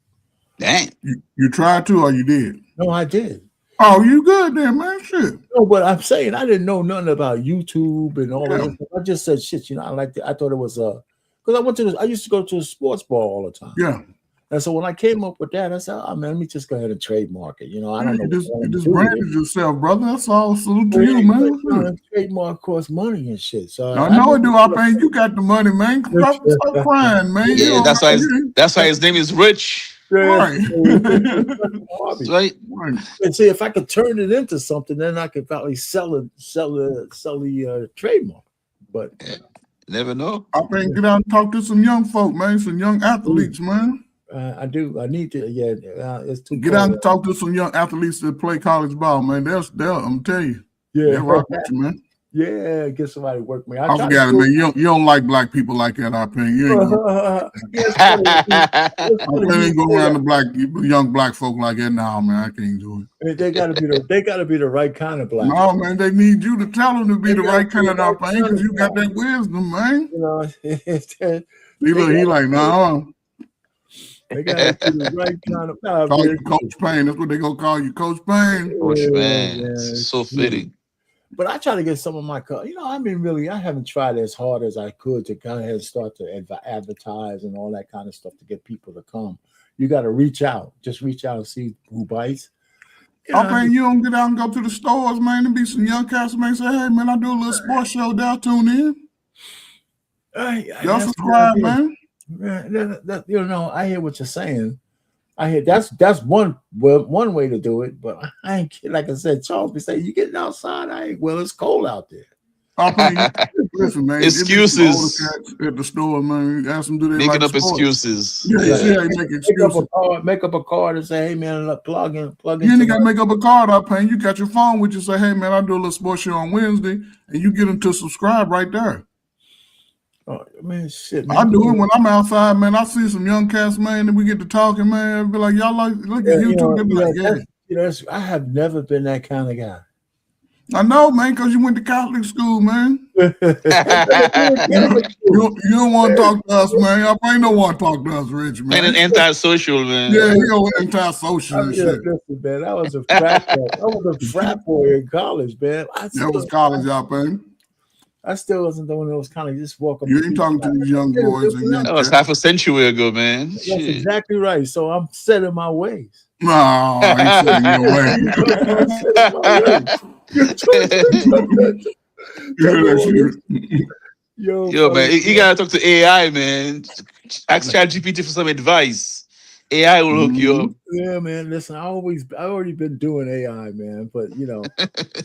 S6: Dang.
S5: You tried to, or you did?
S2: No, I did.
S5: Oh, you good then, man? Shit.
S2: No, but I'm saying I didn't know nothing about YouTube and all
S5: Yeah.
S2: of this. I just said shit. You know, I thought it was because I used to go to a sports bar all the time.
S5: Yeah.
S2: And so when I came up with that, I said, "Oh man, let me just go ahead and trademark it." You know, I don't know.
S5: You just branded yourself, brother. That's all. Salute to you, man.
S2: Trademark costs money and shit. So
S5: I know it do. I mean, you got the money, man. Stop crying, man.
S6: Yeah, that's why his name is Rich.
S5: Right.
S6: Right.
S2: And see, if I could turn it into something, then I could probably sell the trademark. But
S6: never know.
S5: I think get out and talk to some young folk, man. Some young athletes, man.
S2: I do. I need to. Yeah, it's too.
S5: Get out and talk to some young athletes that play college ball, man. They'll I'm telling you.
S2: Yeah,
S5: they'll rock with you, man.
S2: Yeah, get somebody to work me.
S5: I forgot it, man. You don't like black people like that, I think. You ain't I go around the young black folk like that now, man. I can't do
S2: it. They gotta be the right kind of black.
S5: No, man, they need you to tell them to be the right kind of I think, because you got that wisdom, man.
S2: You know,
S5: he like, nah.
S2: They gotta be the right kind of
S5: call you Coach Payne. That's what they gonna call you, Coach Payne.
S6: Coach Payne. So fitting.
S2: But I try to get some of my, I haven't tried as hard as I could to kind of start to advertise and all that kind of stuff to get people to come. You got to reach out, just reach out and see who bites.
S5: I think you don't get out and go to the stores, man, and be some young cats, man. Say, hey, man, I do a little sports show there. Tune in. Y'all subscribe, man.
S2: I hear what you're saying. I hear that's one way to do it, but I ain't, like I said, Charles be saying, you getting outside? It's cold out there.
S5: Listen, man.
S6: Excuses
S5: at the store, man. Ask them, do they
S6: making
S5: like
S6: up
S5: sports?
S6: Excuses.
S5: Yeah, make excuses.
S2: Make up a card and say, hey man, plug in.
S5: You ain't gotta make up a card up, man. You got your phone with you. Say, hey man, I do a little sports show on Wednesday, and you get them to subscribe right there.
S2: Oh man, shit. Man.
S5: I do it when I'm outside, man. I see some young cats, man, and we get to talking, man. Be like, y'all like look at YouTube. They be like, yeah.
S2: I have never been that kind of guy.
S5: I know, man, because you went to Catholic school, man. you don't want to talk to us, man. I probably don't want to talk to us, Rich, man.
S6: And an antisocial, man.
S5: Yeah, you antisocial and shit.
S2: Listen, man, I was a frat boy in college, man.
S5: That was college, y'all, man.
S2: I still wasn't the one that was kind of just walking.
S5: You ain't talking to these young boys.
S6: That was half a century ago, man.
S2: That's exactly right. So I'm set in my ways.
S5: No, he's set in your ways.
S6: Yo, man, you gotta talk to AI, man. Ask ChatGPT for some advice. AI will hook you up.
S2: Yeah, man. Listen, I already been doing AI, man, but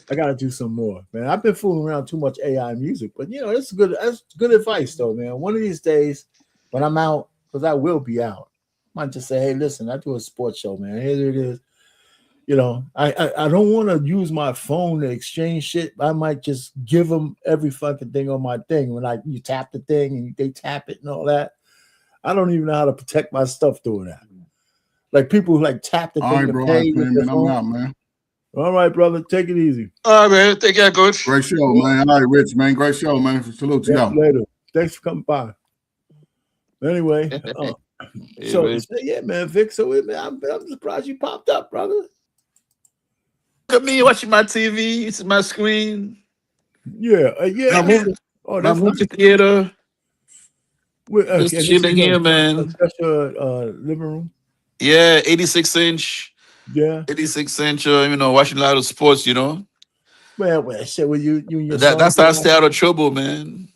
S2: I gotta do some more, man. I've been fooling around too much AI music, but that's good advice though, man. One of these days when I'm out, because I will be out, I might just say, hey, listen, I do a sports show, man. Here it is. I don't want to use my phone to exchange shit. I might just give them every fucking thing on my thing. When you tap the thing and they tap it and all that. I don't even know how to protect my stuff doing that. Like people who tap the thing.
S5: All right, bro. Man, I'm out, man.
S2: All right, brother. Take it easy.
S6: All right, man. Take care, coach.
S5: Great show, man. All right, Rich, man. Great show, man. Salute to y'all.
S2: Later. Thanks for coming by. Anyway, yeah, man, Vic. So, man, I'm surprised you popped up, brother.
S6: Look at me watching my TV. It's my screen.
S2: Yeah.
S6: That's movie theater. Just chilling here, man.
S2: That's your living room.
S6: Yeah, 86-inch.
S2: Yeah,
S6: 86-inch. Watching a lot of sports.
S2: Well, shit. With you and your
S6: that's how I stay out of trouble, man.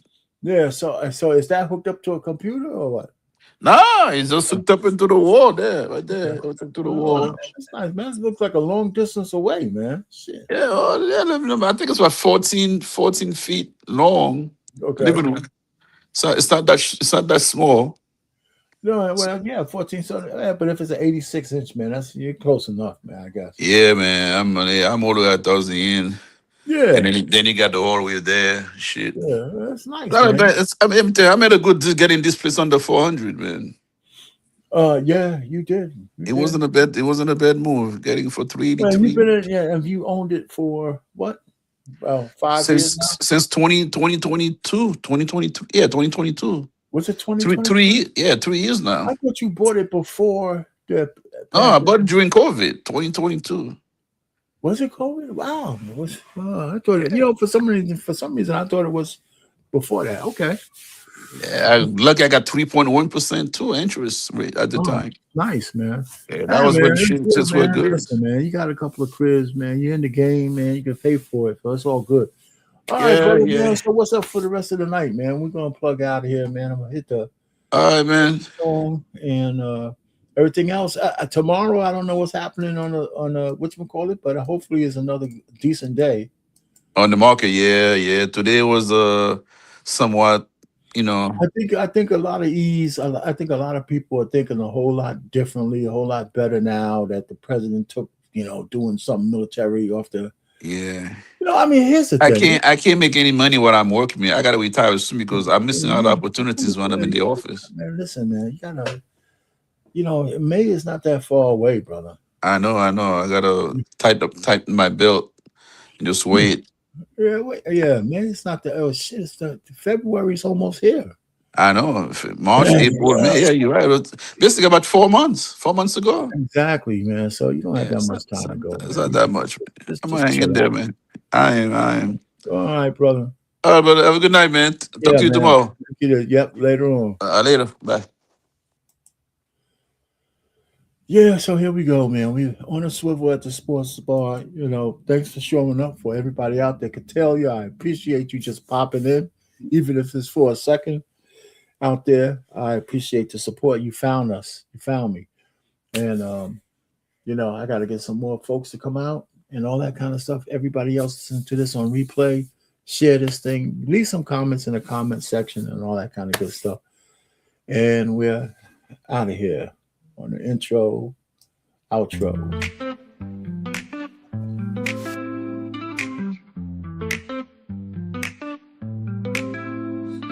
S2: Yeah. So is that hooked up to a computer or what?
S6: Nah, it's just hooked up into the wall there, right there. Hooked up to the wall.
S2: That's nice, man. It looks like a long distance away, man. Shit.
S6: Yeah, I think it's about 14 feet long.
S2: Okay.
S6: Living room. So it's not that small.
S2: No, well, yeah, 14. So, yeah, but if it's an 86-inch, man, you're close enough, man. I guess.
S6: Yeah, man. I'm all the way at 1,000 in.
S2: Yeah.
S6: And then you got the hallway there. Shit.
S2: Yeah, that's nice.
S6: I made a good getting this place under 400, man.
S2: Yeah, you did.
S6: It wasn't a bad move. Getting for 383.
S2: You've been have you owned it for what? 5 years now?
S6: Since 2022. 2022. Yeah, 2022.
S2: Was it 2022?
S6: 3 years now.
S2: I thought you bought it before the
S6: I bought it during COVID, 2022.
S2: Was it COVID? Wow. I thought for some reason I thought it was before that. Okay.
S6: Yeah, lucky I got 3.1% too interest rate at the time.
S2: Nice, man.
S6: Yeah, that was when shit were good.
S2: Listen, man, you got a couple of cribs, man. You're in the game, man. You can pay for it, so it's all good. All right, brother, man. So what's up for the rest of the night, man? We're gonna plug out of here, man. I'm gonna hit the
S6: all right, man.
S2: Song and everything else. Tomorrow, I don't know what's happening on the whatchamacallit, but hopefully it's another decent day.
S6: On the market, yeah. Today was somewhat,
S2: I think a lot of ease. I think a lot of people are thinking a whole lot differently, a whole lot better now that the president took, doing some military off the.
S6: Yeah.
S2: I mean, here's the thing.
S6: I can't make any money while I'm working, man. I gotta retire soon because I'm missing out on opportunities when I'm in the office.
S2: Man, listen, man, you gotta, May is not that far away, brother.
S6: I know. I gotta tighten my belt and just wait.
S2: Yeah, man, it's not the shit. It's February's almost here.
S6: I know. March, April, May. Yeah, you're right. Basically, about 4 months. 4 months ago.
S2: Exactly, man. So you don't have that much time to go.
S6: It's not that much. I'm gonna hang in there, man. I am.
S2: All right, brother.
S6: All right, brother. Have a good night, man. Talk to you tomorrow.
S2: Yep, later on.
S6: Later. Bye.
S2: Yeah, so here we go, man. We on a swivel at the sports bar. Thanks for showing up. For everybody out there, could tell you, I appreciate you just popping in, even if it's for a second. Out there, I appreciate the support. You found us. You found me, and I got to get some more folks to come out and all that kind of stuff. Everybody else listen to this on replay. Share this thing. Leave some comments in the comment section and all that kind of good stuff. And we're out of here on the intro, outro.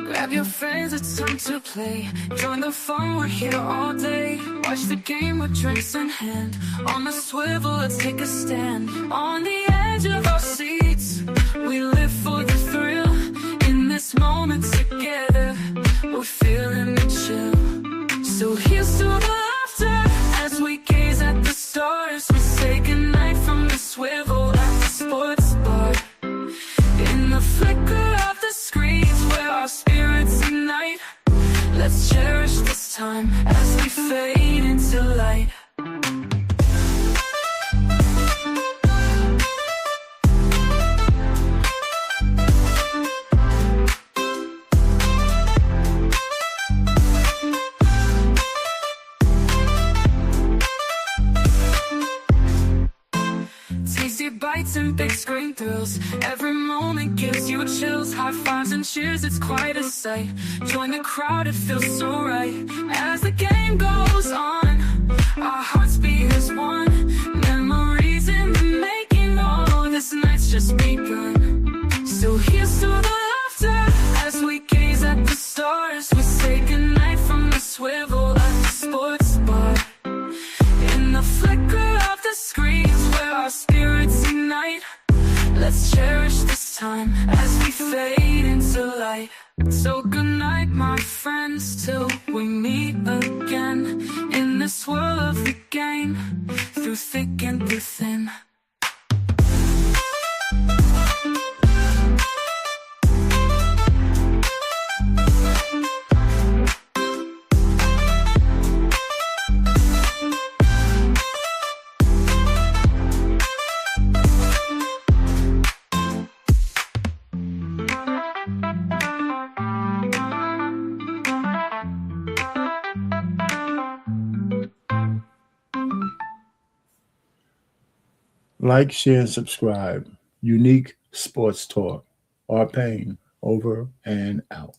S1: Grab your friends, it's time to play. Join the fun, we're here all day. Watch the game with drinks in hand. On the swivel, let's take a stand. On the edge of our seats, we live for the thrill. In this moment together, we're feeling the chill. So here's to the laughter as we gaze at the stars. We say goodnight from the swivel at the sports bar. In the flicker of the screens where our spirits ignite, let's cherish this time as we fade into light. Tasty bites and big screen thrills. Every moment gives you chills. High fives and cheers, it's quite a sight. Join the crowd, it feels so right. As the game goes on, our hearts beat as one. Memories in the making, oh, this night's just begun. So here's to the laughter as we gaze at the stars. We say goodnight from the swivel at the sports bar. In the flicker of the screens where our spirits ignite, let's cherish this time as we fade into light. So good night, my friends, till we meet again. In this world of the game, through thick and through thin.
S2: Like, share, and subscribe. Unique Sports Talk. R. Payne, over and out.